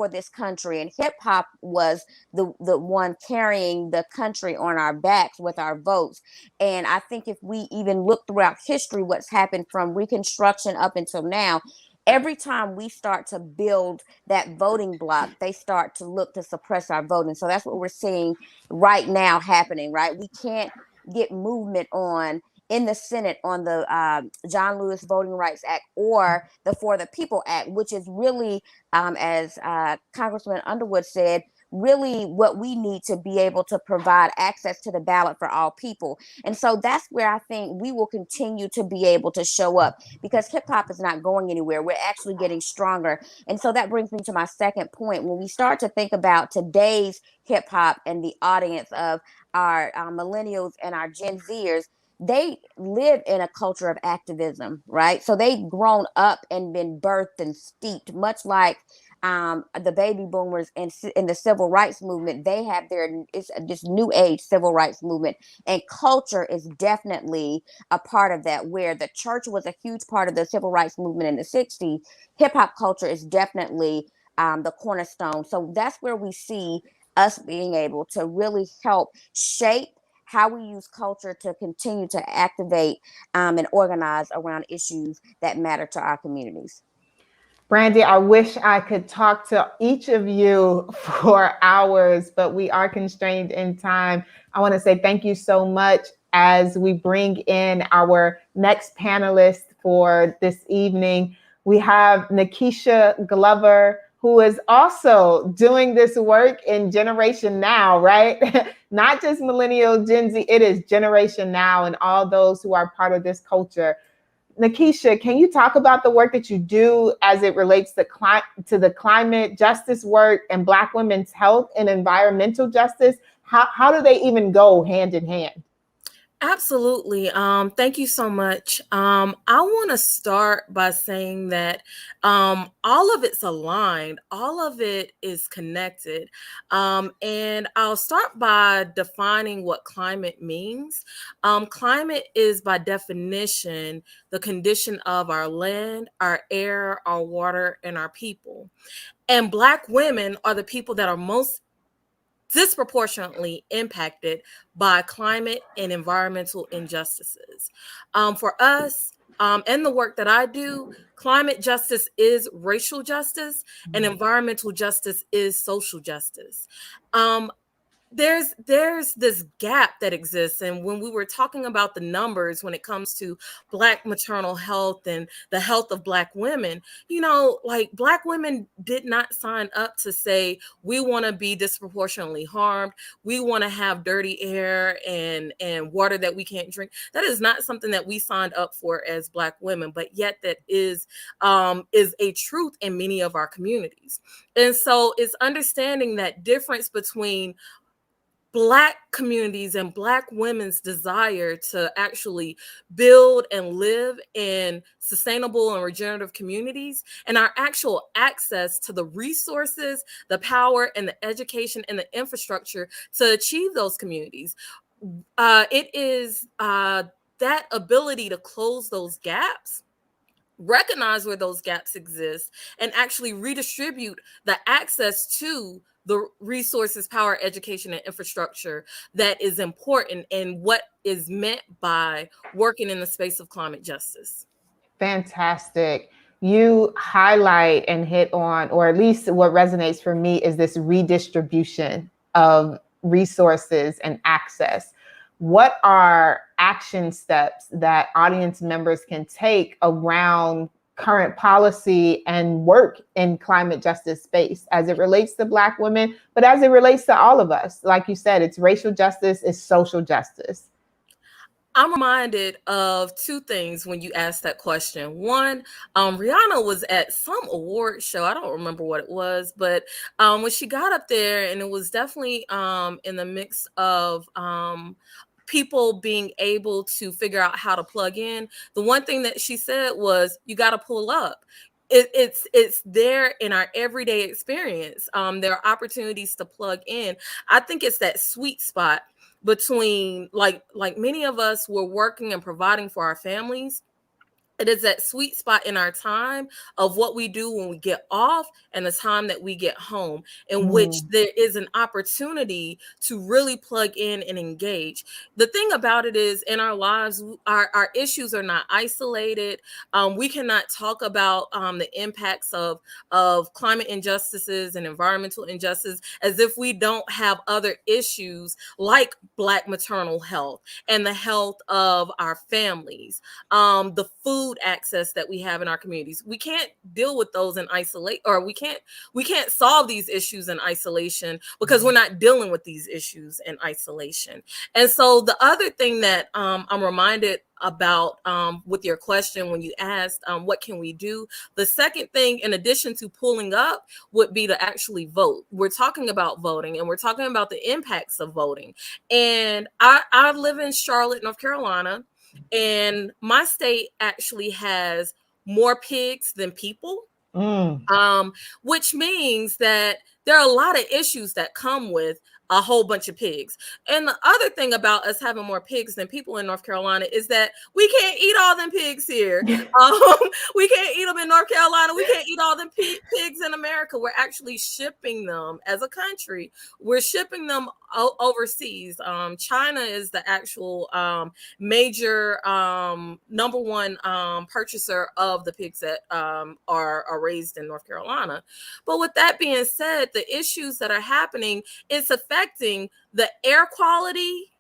this country, and hip hop was the one carrying the country on our backs with our votes. And I think if we even look throughout history, what's happened from Reconstruction up until now, every time we start to build that voting block, they start to look to suppress our voting. So that's what we're seeing right now happening, right? We can't get movement on in the Senate on the John Lewis Voting Rights Act or the For the People Act, which is really, as Congressman Underwood said, really what we need to be able to provide access to the ballot for all people. And so that's where I think we will continue to be able to show up, because hip hop is not going anywhere. We're actually getting stronger. And so that brings me to my second point. When we start to think about today's hip hop and the audience of our millennials and our Gen Zers, they live in a culture of activism, right? So they've grown up and been birthed and steeped, much like the baby boomers in the civil rights movement. They have this new age civil rights movement, and culture is definitely a part of that. Where the church was a huge part of the civil rights movement in the 60s, hip hop culture is definitely the cornerstone. So that's where we see us being able to really help shape how we use culture to continue to activate and organize around issues that matter to our communities. Brandi, I wish I could talk to each of you for hours, but we are constrained in time. I want to say thank you so much as we bring in our next panelist for this evening. We have Nakisha Glover, who is also doing this work in Generation Now, right? Not just Millennial, Gen Z, it is Generation Now and all those who are part of this culture. Nakisha, can you talk about the work that you do as it relates to the climate justice work and Black women's health and environmental justice? How do they even go hand in hand? Absolutely. Thank you so much. I want to start by saying that all of it's aligned, all of it is connected. And I'll start by defining what climate means. Climate is, by definition, the condition of our land, our air, our water, and our people. And Black women are the people that are most disproportionately impacted by climate and environmental injustices. For us, and the work that I do, climate justice is racial justice, and environmental justice is social justice. There's this gap that exists, and when we were talking about the numbers when it comes to Black maternal health and the health of Black women, like Black women did not sign up to say we want to be disproportionately harmed, we want to have dirty air and water that we can't drink. That is not something that we signed up for as Black women, but yet that is a truth in many of our communities. And so it's understanding that difference between Black communities and Black women's desire to actually build and live in sustainable and regenerative communities, and our actual access to the resources, the power, and the education and the infrastructure to achieve those communities. It is that ability to close those gaps, recognize where those gaps exist, and actually redistribute the access to the resources, power, education, and infrastructure that is important and what is meant by working in the space of climate justice. Fantastic. You highlight and hit on, or at least what resonates for me, is this redistribution of resources and access. What are action steps that audience members can take around current policy and work in climate justice space as it relates to Black women, but as it relates to all of us? Like you said, it's racial justice, it's social justice. I'm reminded of two things when you asked that question. One, Rihanna was at some award show. I don't remember what it was, but when she got up there, and it was definitely in the mix of people being able to figure out how to plug in, the one thing that she said was, you got to pull up. It's there in our everyday experience. There are opportunities to plug in. I think it's that sweet spot between, like many of us were working and providing for our families, It is that sweet spot in our time of what we do when we get off and the time that we get home, in which there is an opportunity to really plug in and engage. The thing about it is, in our lives, our issues are not isolated. We cannot talk about the impacts of climate injustices and environmental injustice as if we don't have other issues like Black maternal health and the health of our families, the food access that we have in our communities. We can't deal with those in isolate, or we can't solve these issues in isolation because we're not dealing with these issues in isolation. And so the other thing that I'm reminded about with your question when you asked what can we do, the second thing in addition to pulling up would be to actually vote. We're talking about voting, and we're talking about the impacts of voting. And I live in Charlotte, North Carolina, and my state actually has more pigs than people, which means that there are a lot of issues that come with a whole bunch of pigs. And the other thing about us having more pigs than people in North Carolina is that we can't eat all them pigs here. We can't eat them in North Carolina. We can't eat all them pigs in America. We're actually shipping them as a country. We're shipping them overseas. China is the actual major number one purchaser of the pigs that are raised in North Carolina. But with that being said, the issues that are happening, it's affecting the air quality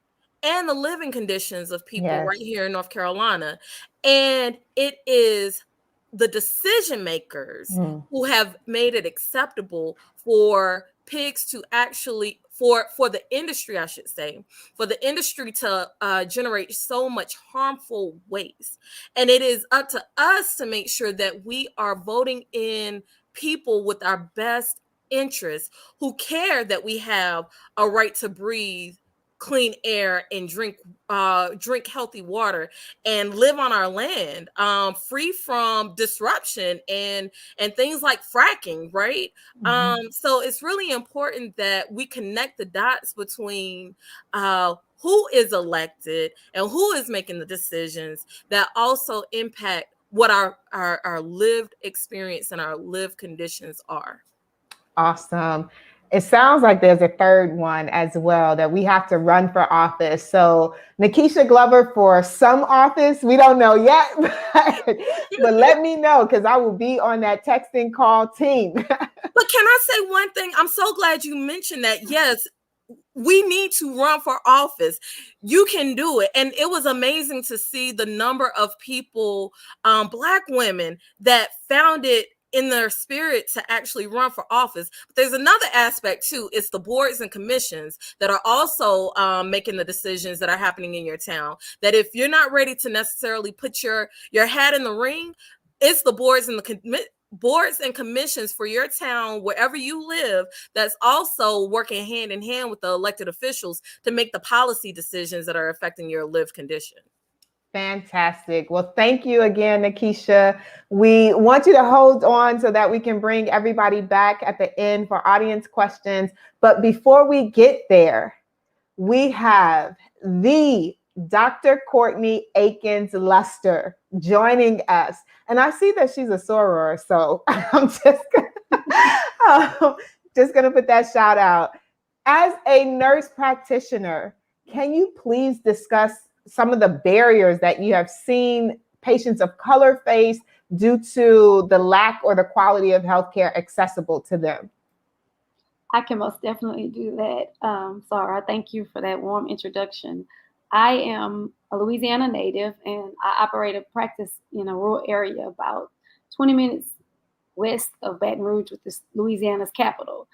and the living conditions of people right here in North Carolina. And it is the decision makers who have made it acceptable for pigs to actually, for the industry, I should say, for the industry to generate so much harmful waste. And it is up to us to make sure that we are voting in people with our best interests, who care that we have a right to breathe clean air and drink healthy water and live on our land, free from disruption and things like fracking, right? So it's really important that we connect the dots between who is elected and who is making the decisions that also impact what our lived experience and our lived conditions are. Awesome. It sounds like there's a third one as well, that we have to run for office. So Nakisha Glover for some office, we don't know yet, but let me know, because I will be on that texting call team. But can I say one thing? I'm so glad you mentioned that. Yes, we need to run for office. You can do it. And it was amazing to see the number of people, Black women, that found it in their spirit to actually run for office. But there's another aspect too. It's the boards and commissions that are also making the decisions that are happening in your town. That if you're not ready to necessarily put your hat in the ring, it's the boards and commissions for your town, wherever you live, that's also working hand in hand with the elected officials to make the policy decisions that are affecting your lived condition. Fantastic. Well, thank you again, Nakisha. We want you to hold on so that we can bring everybody back at the end for audience questions. But before we get there, we have the Dr. Kourtni Atkins-Luster joining us. And I see that she's a soror, so I'm just gonna put that shout out. As a nurse practitioner, can you please discuss some of the barriers that you have seen patients of color face due to the lack or the quality of healthcare accessible to them? I can most definitely do that. Sarah, thank you for that warm introduction. I am a Louisiana native, and I operate a practice in a rural area about 20 minutes west of Baton Rouge, which is Louisiana's capital.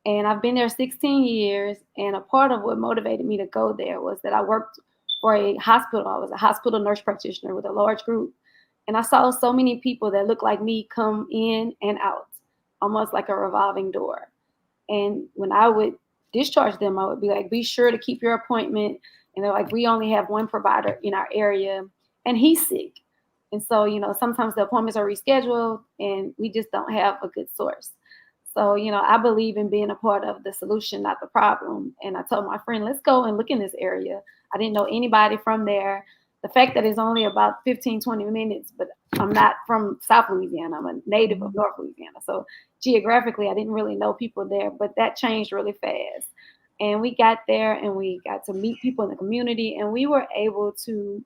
And I've been there 16 years, and a part of what motivated me to go there was that I worked for a hospital. I was a hospital nurse practitioner with a large group. And I saw so many people that looked like me come in and out, almost like a revolving door. And when I would discharge them, I would be like, be sure to keep your appointment. And they're like, we only have one provider in our area and he's sick. And so, sometimes the appointments are rescheduled and we just don't have a good source. So, I believe in being a part of the solution, not the problem. And I told my friend, let's go and look in this area. I didn't know anybody from there. the fact that it's only about 15, 20 minutes, but I'm not from South Louisiana. I'm a native of North Louisiana. So geographically, I didn't really know people there, but that changed really fast. And we got there and we got to meet people in the community, and we were able to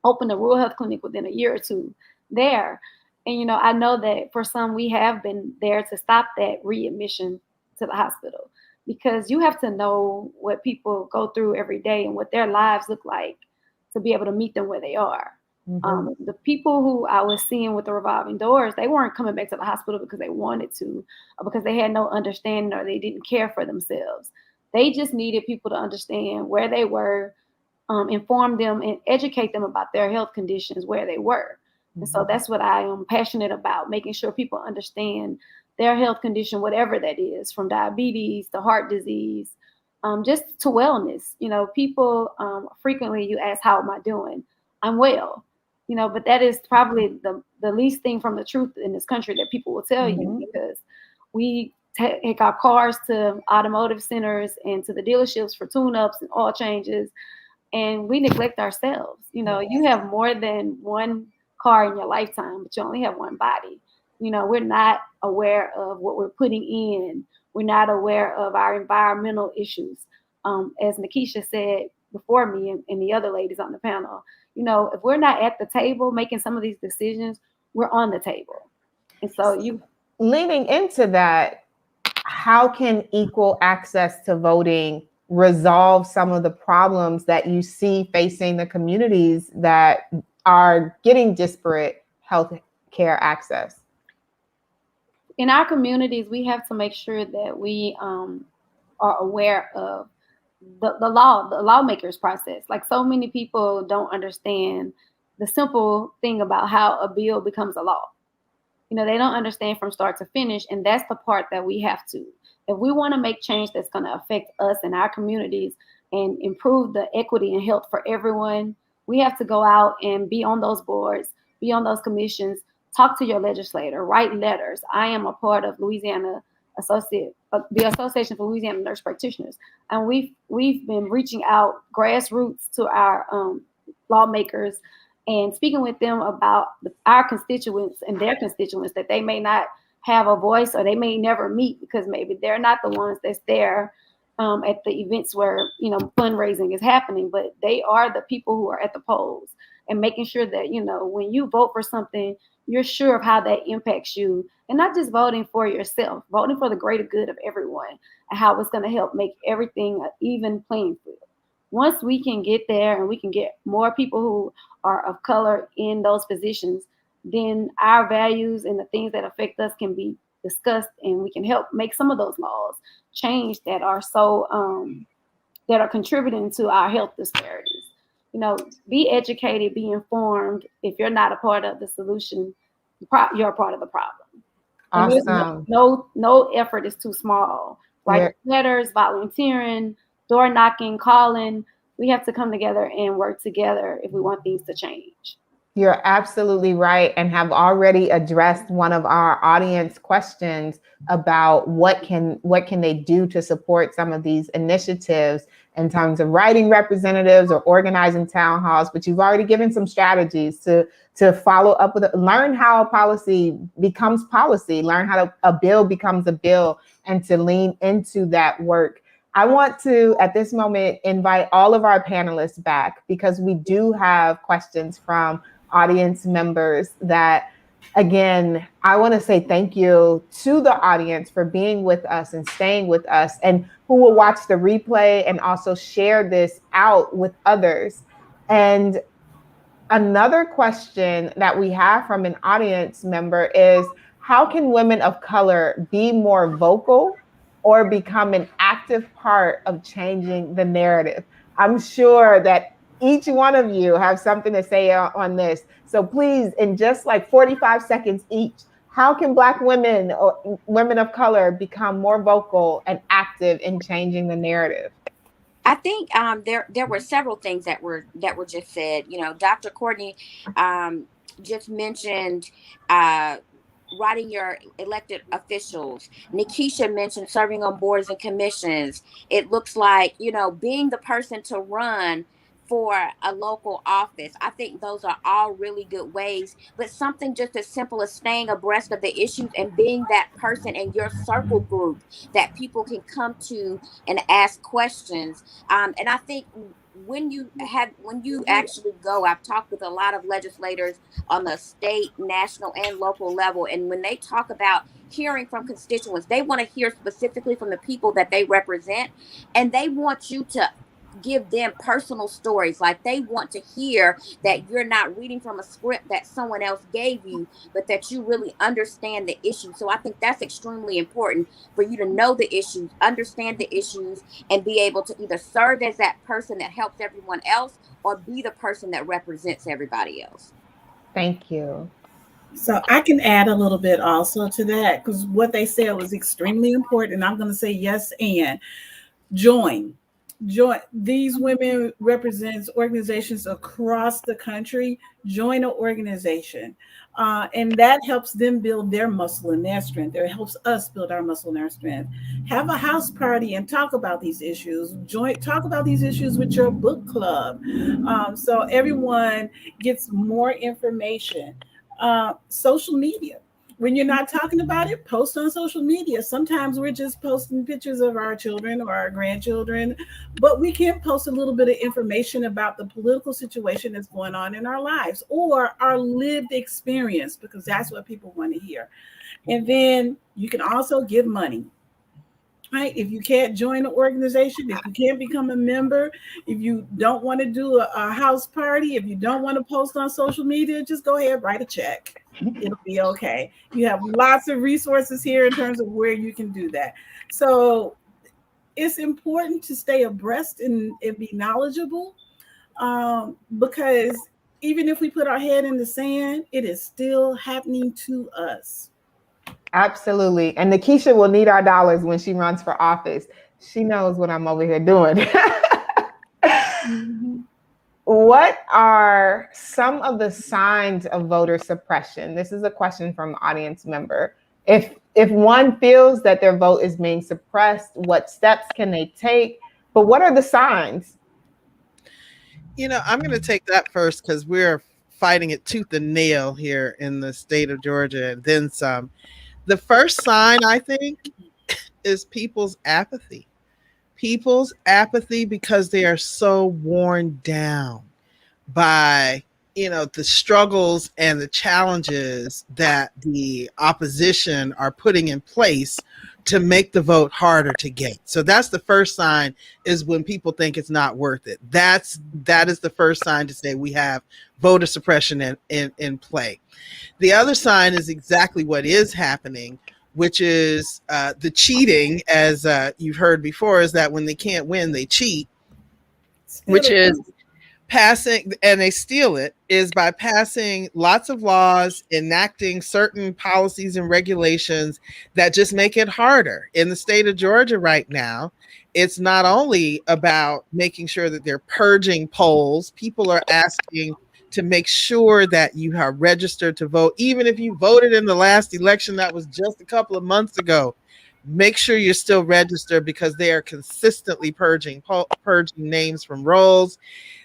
open a rural health clinic within a year or two there. And, you know, I know that for some, we have been there to stop that readmission to the hospital, because you have to know what people go through every day and what their lives look like to be able to meet them where they are. The people who I was seeing with the revolving doors, they weren't coming back to the hospital because they wanted to, or because they had no understanding, or they didn't care for themselves. They just needed people to understand where they were, inform them and educate them about their health conditions where they were. And so that's what I am passionate about, making sure people understand their health condition, whatever that is, from diabetes to heart disease, just to wellness. You know, people frequently, you ask, how am I doing? I'm well. You know, but that is probably the least thing from the truth in this country that people will tell you, because we take our cars to automotive centers and to the dealerships for tune-ups and oil changes, and we neglect ourselves. You know, you have more than one car in your lifetime, but you only have one body. You know, we're not aware of what we're putting in. We're not aware of our environmental issues. As Nakisha said before me and the other ladies on the panel, you know, if we're not at the table making some of these decisions, we're on the table. And so leaning into that, how can equal access to voting resolve some of the problems that you see facing the communities that are getting disparate health care access? In our communities, we have to make sure that we are aware of the lawmakers process. Like, so many people don't understand the simple thing about how a bill becomes a law. You know, they don't understand from start to finish, and that's the part that we have to. If we want to make change that's going to affect us and our communities and improve the equity and health for everyone, we have to go out and be on those boards, be on those commissions, talk to your legislator, write letters. I am a part of the Association for Louisiana Nurse Practitioners, and we've been reaching out grassroots to our lawmakers and speaking with them about our constituents and their constituents, that they may not have a voice, or they may never meet because maybe they're not the ones that's there at the events where, you know, fundraising is happening, but they are the people who are at the polls, and making sure that, you know, when you vote for something, you're sure of how that impacts you, and not just voting for yourself, voting for the greater good of everyone and how it's going to help make everything an even playing field. Once we can get there and we can get more people who are of color in those positions, then our values and the things that affect us can be discussed, and we can help make some of those laws change that are so that are contributing to our health disparities. You know, be educated, be informed. If you're not a part of the solution, you're a part of the problem. Awesome. No effort is too small. Write letters, volunteering, door knocking, calling. We have to come together and work together if we want things to change. You're absolutely right, and have already addressed one of our audience questions about what can they do to support some of these initiatives in terms of writing representatives or organizing town halls. But you've already given some strategies to follow up with learn how policy becomes policy, learn how a bill becomes a bill, and to lean into that work. I want to, at this moment, invite all of our panelists back, because we do have questions from audience members that, again, I want to say thank you to the audience for being with us and staying with us, and who will watch the replay and also share this out with others. And another question that we have from an audience member is, how can women of color be more vocal or become an active part of changing the narrative? I'm sure that each one of you have something to say on this. So please, in just like 45 seconds each, how can Black women or women of color become more vocal and active in changing the narrative? I think there were several things that were just said. You know, Dr. Kourtni just mentioned writing your elected officials. Nakisha mentioned serving on boards and commissions. It looks like, you know, being the person to run for a local office. I think those are all really good ways, but something just as simple as staying abreast of the issues and being that person in your circle group that people can come to and ask questions. And I think when you actually go, I've talked with a lot of legislators on the state, national, and local level, and when they talk about hearing from constituents, they want to hear specifically from the people that they represent, and they want you to give them personal stories. Like, they want to hear that you're not reading from a script that someone else gave you, but that you really understand the issue. So I think that's extremely important, for you to know the issues, understand the issues, and be able to either serve as that person that helps everyone else or be the person that represents everybody else. Thank you. So I can add a little bit also to that, because what they said was extremely important. And I'm going to say yes, and join. These women represents organizations across the country. Join an organization, and that helps them build their muscle and their strength. It helps us build our muscle and our strength. Have a house party and talk about these issues. Talk about these issues with your book club, so everyone gets more information. Social media. When you're not talking about it, post on social media. Sometimes we're just posting pictures of our children or our grandchildren, but we can post a little bit of information about the political situation that's going on in our lives, or our lived experience, because that's what people want to hear. And then you can also give money. Right? If you can't join an organization, if you can't become a member, if you don't want to do a house party, if you don't want to post on social media, just go ahead, write a check. It'll be okay. You have lots of resources here in terms of where you can do that. So it's important to stay abreast and be knowledgeable, because even if we put our head in the sand, it is still happening to us. Absolutely. And Nakisha will need our dollars when she runs for office. She knows what I'm over here doing. Mm-hmm. What are some of the signs of voter suppression? This is a question from an audience member. If one feels that their vote is being suppressed, what steps can they take? But what are the signs? I'm going to take that first, because we're fighting it tooth and nail here in the state of Georgia, and then some. The first sign, I think, is people's apathy. People's apathy, because they are so worn down by, the struggles and the challenges that the opposition are putting in place to make the vote harder to get. So that's the first sign, is when people think it's not worth it. That is the first sign to say we have voter suppression in play. The other sign is exactly what is happening, which is the cheating, as you've heard before, is that when they can't win, they cheat, which is passing, and they steal it, is by passing lots of laws, enacting certain policies and regulations that just make it harder. In the state of Georgia right now, it's not only about making sure that they're purging polls. People are asking to make sure that you are registered to vote. Even if you voted in the last election that was just a couple of months ago, make sure you're still registered, because they are consistently purging names from rolls.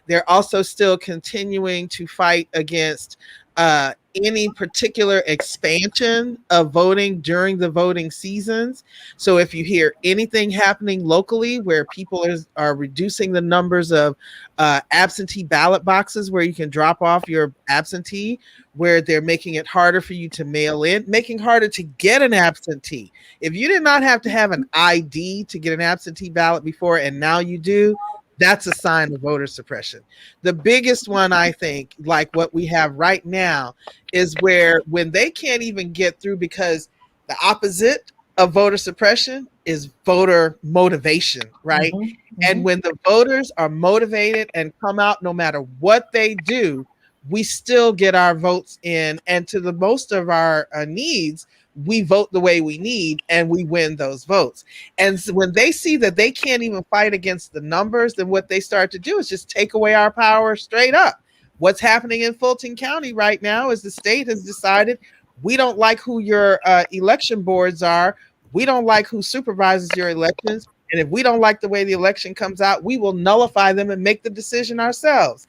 They're also still continuing to fight against any particular expansion of voting during the voting seasons. So if you hear anything happening locally where people are reducing the numbers of absentee ballot boxes where you can drop off your absentee, where they're making it harder for you to mail in, making harder to get an absentee. If you did not have to have an ID to get an absentee ballot before, and now you do, that's a sign of voter suppression. The biggest one, I think, like what we have right now, is where when they can't even get through, because the opposite of voter suppression is voter motivation, right? Mm-hmm. Mm-hmm. And when the voters are motivated and come out, no matter what they do, we still get our votes in. And to the most of our needs, we vote the way we need, and we win those votes. And so when they see that they can't even fight against the numbers, then what they start to do is just take away our power straight up. What's happening in Fulton County right now is the state has decided, we don't like who your election boards are. We don't like who supervises your elections, And if we don't like the way the election comes out, we will nullify them and make the decision ourselves.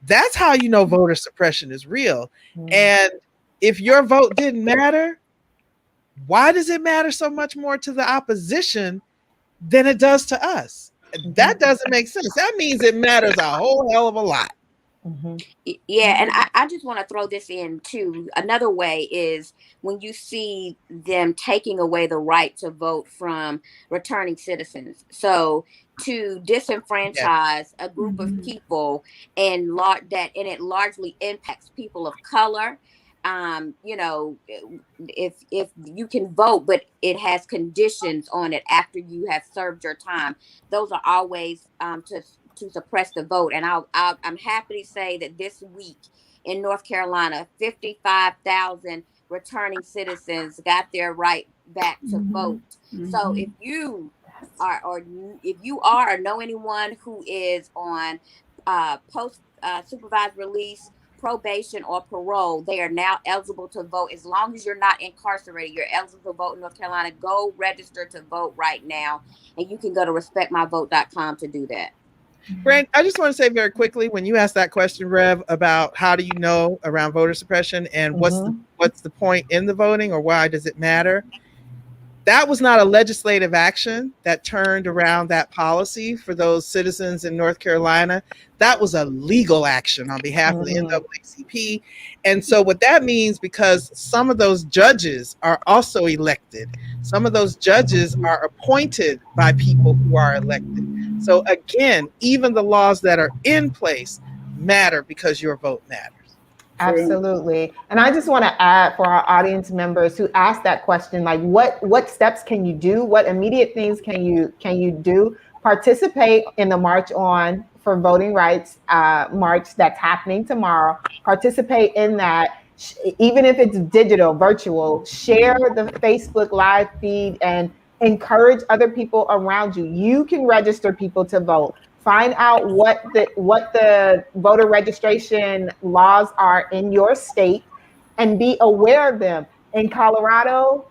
That's how you know voter suppression is real. And if your vote didn't matter, why does it matter so much more to the opposition than it does to us? That doesn't make sense. That means it matters a whole hell of a lot. Yeah, and I just want to throw this in too. Another way is when you see them taking away the right to vote from returning citizens. So to disenfranchise a group of people and it largely impacts people of color. You know, if you can vote, but it has conditions on it after you have served your time, those are always to suppress the vote. And I'm happy to say that this week in North Carolina, 55,000 returning citizens got their right back to vote. So if you are or know anyone who is on post supervised release, probation, or parole, they are now eligible to vote. As long as you're not incarcerated, you're eligible to vote in North Carolina. Go register to vote right now, and you can go to respectmyvote.com to do that. Brand, I just want to say very quickly, when you asked that question, Rev, about how do you know around voter suppression and what's the point in the voting, or why does it matter? That was not a legislative action that turned around that policy for those citizens in North Carolina. That was a legal action on behalf of the NAACP. And so what that means, because some of those judges are also elected, some of those judges are appointed by people who are elected. So again, even the laws that are in place matter because your vote matters. Absolutely. And I just want to add for our audience members who asked that question, like what steps can you do? What immediate things can you do? Participate in the March On for Voting Rights march that's happening tomorrow. Participate in that, even if it's digital, virtual. Share the Facebook Live feed and encourage other people around you. You can register people to vote. Find out what the voter registration laws are in your state and be aware of them. In Colorado,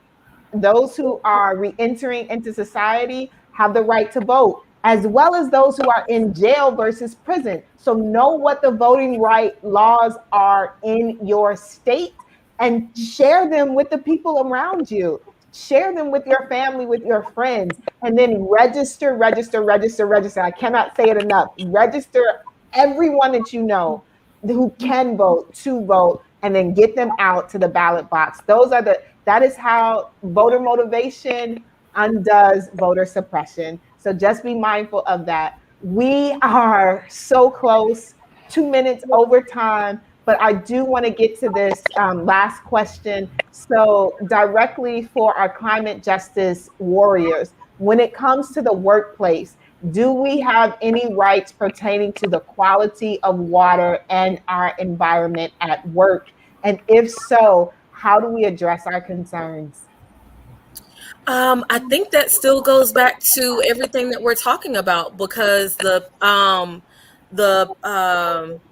those who are re-entering into society have the right to vote, as well as those who are in jail versus prison. So know what the voting right laws are in your state and share them with the people around you. Share them with your family, with your friends, and then register. I cannot say it enough. Register everyone that you know who can vote to vote, and then get them out to the ballot box. That is how voter motivation undoes voter suppression. So just be mindful of that. We are so close, 2 minutes over time. But I do want to get to this last question. So directly for our climate justice warriors, when it comes to the workplace, do we have any rights pertaining to the quality of water and our environment at work? And if so, how do we address our concerns? I think that still goes back to everything that we're talking about, because the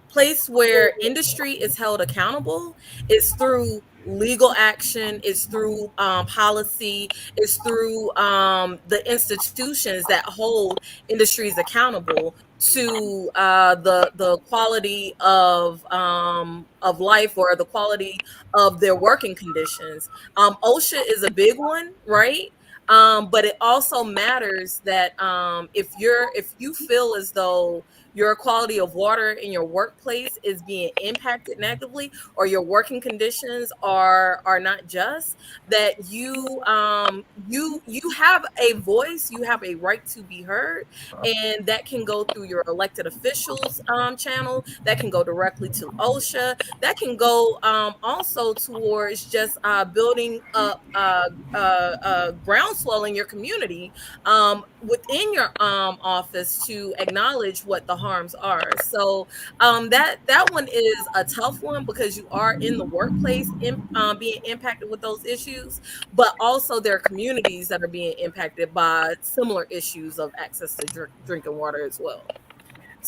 place where industry is held accountable is through legal action, is through policy, is through the institutions that hold industries accountable to the quality of life, or the quality of their working conditions. OSHA is a big one, right? But it also matters that if you feel as though your quality of water in your workplace is being impacted negatively, or your working conditions are not just, that you have a voice, you have a right to be heard, and that can go through your elected officials channel, that can go directly to OSHA, that can go also towards just building up groundswell in your community within your office to acknowledge what the harms are. So that one is a tough one, because you are in the workplace being impacted with those issues, but also there are communities that are being impacted by similar issues of access to drinking water as well.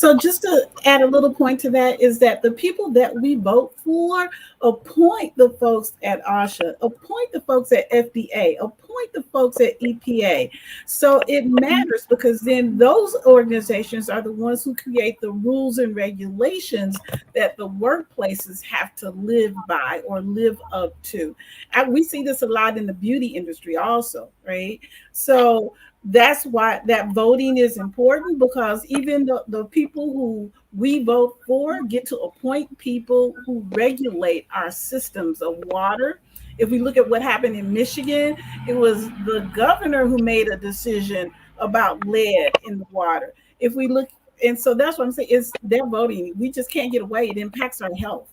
So just to add a little point to that is that the people that we vote for appoint the folks at OSHA, appoint the folks at FDA, appoint the folks at EPA. So it matters because then those organizations are the ones who create the rules and regulations that the workplaces have to live by or live up to. And we see this a lot in the beauty industry also, right? So that's why that voting is important, because even the people who we vote for get to appoint people who regulate our systems of water. If we look at what happened in Michigan, it was the governor who made a decision about lead in the water. If we look, and so that's what I'm saying, is they're voting. We just can't get away. It impacts our health.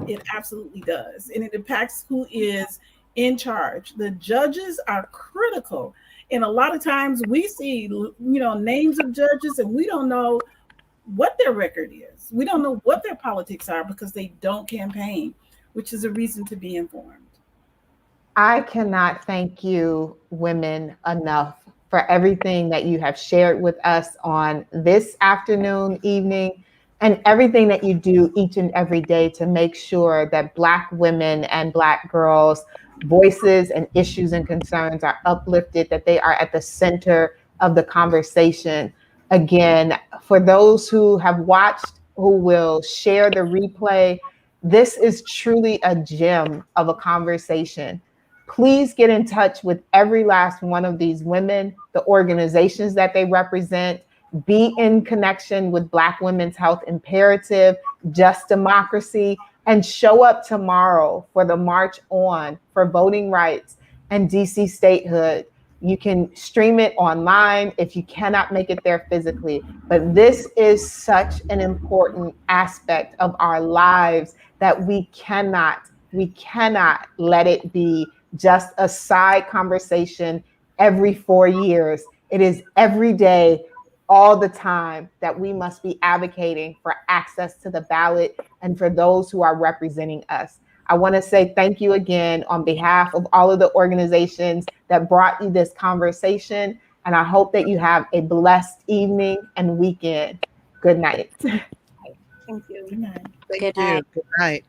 It absolutely does. And it impacts who is in charge. The judges are critical. And a lot of times we see, names of judges and we don't know what their record is. We don't know what their politics are because they don't campaign, which is a reason to be informed. I cannot thank you, women, enough for everything that you have shared with us on this afternoon, evening, and everything that you do each and every day to make sure that Black women and Black girls' voices and issues and concerns are uplifted, that they are at the center of the conversation. Again, for those who have watched, who will share the replay, this is truly a gem of a conversation. Please get in touch with every last one of these women, the organizations that they represent. Be in connection with Black Women's Health Imperative, Just Democracy, and show up tomorrow for the March On for voting rights and DC statehood. You can stream it online if you cannot make it there physically. But this is such an important aspect of our lives that we cannot let it be just a side conversation every 4 years. It is every day, all the time, that we must be advocating for access to the ballot and for those who are representing us. I want to say thank you again on behalf of all of the organizations that brought you this conversation. And I hope that you have a blessed evening and weekend. Good night. Thank you. Good night. Thank Good you. night. Good night.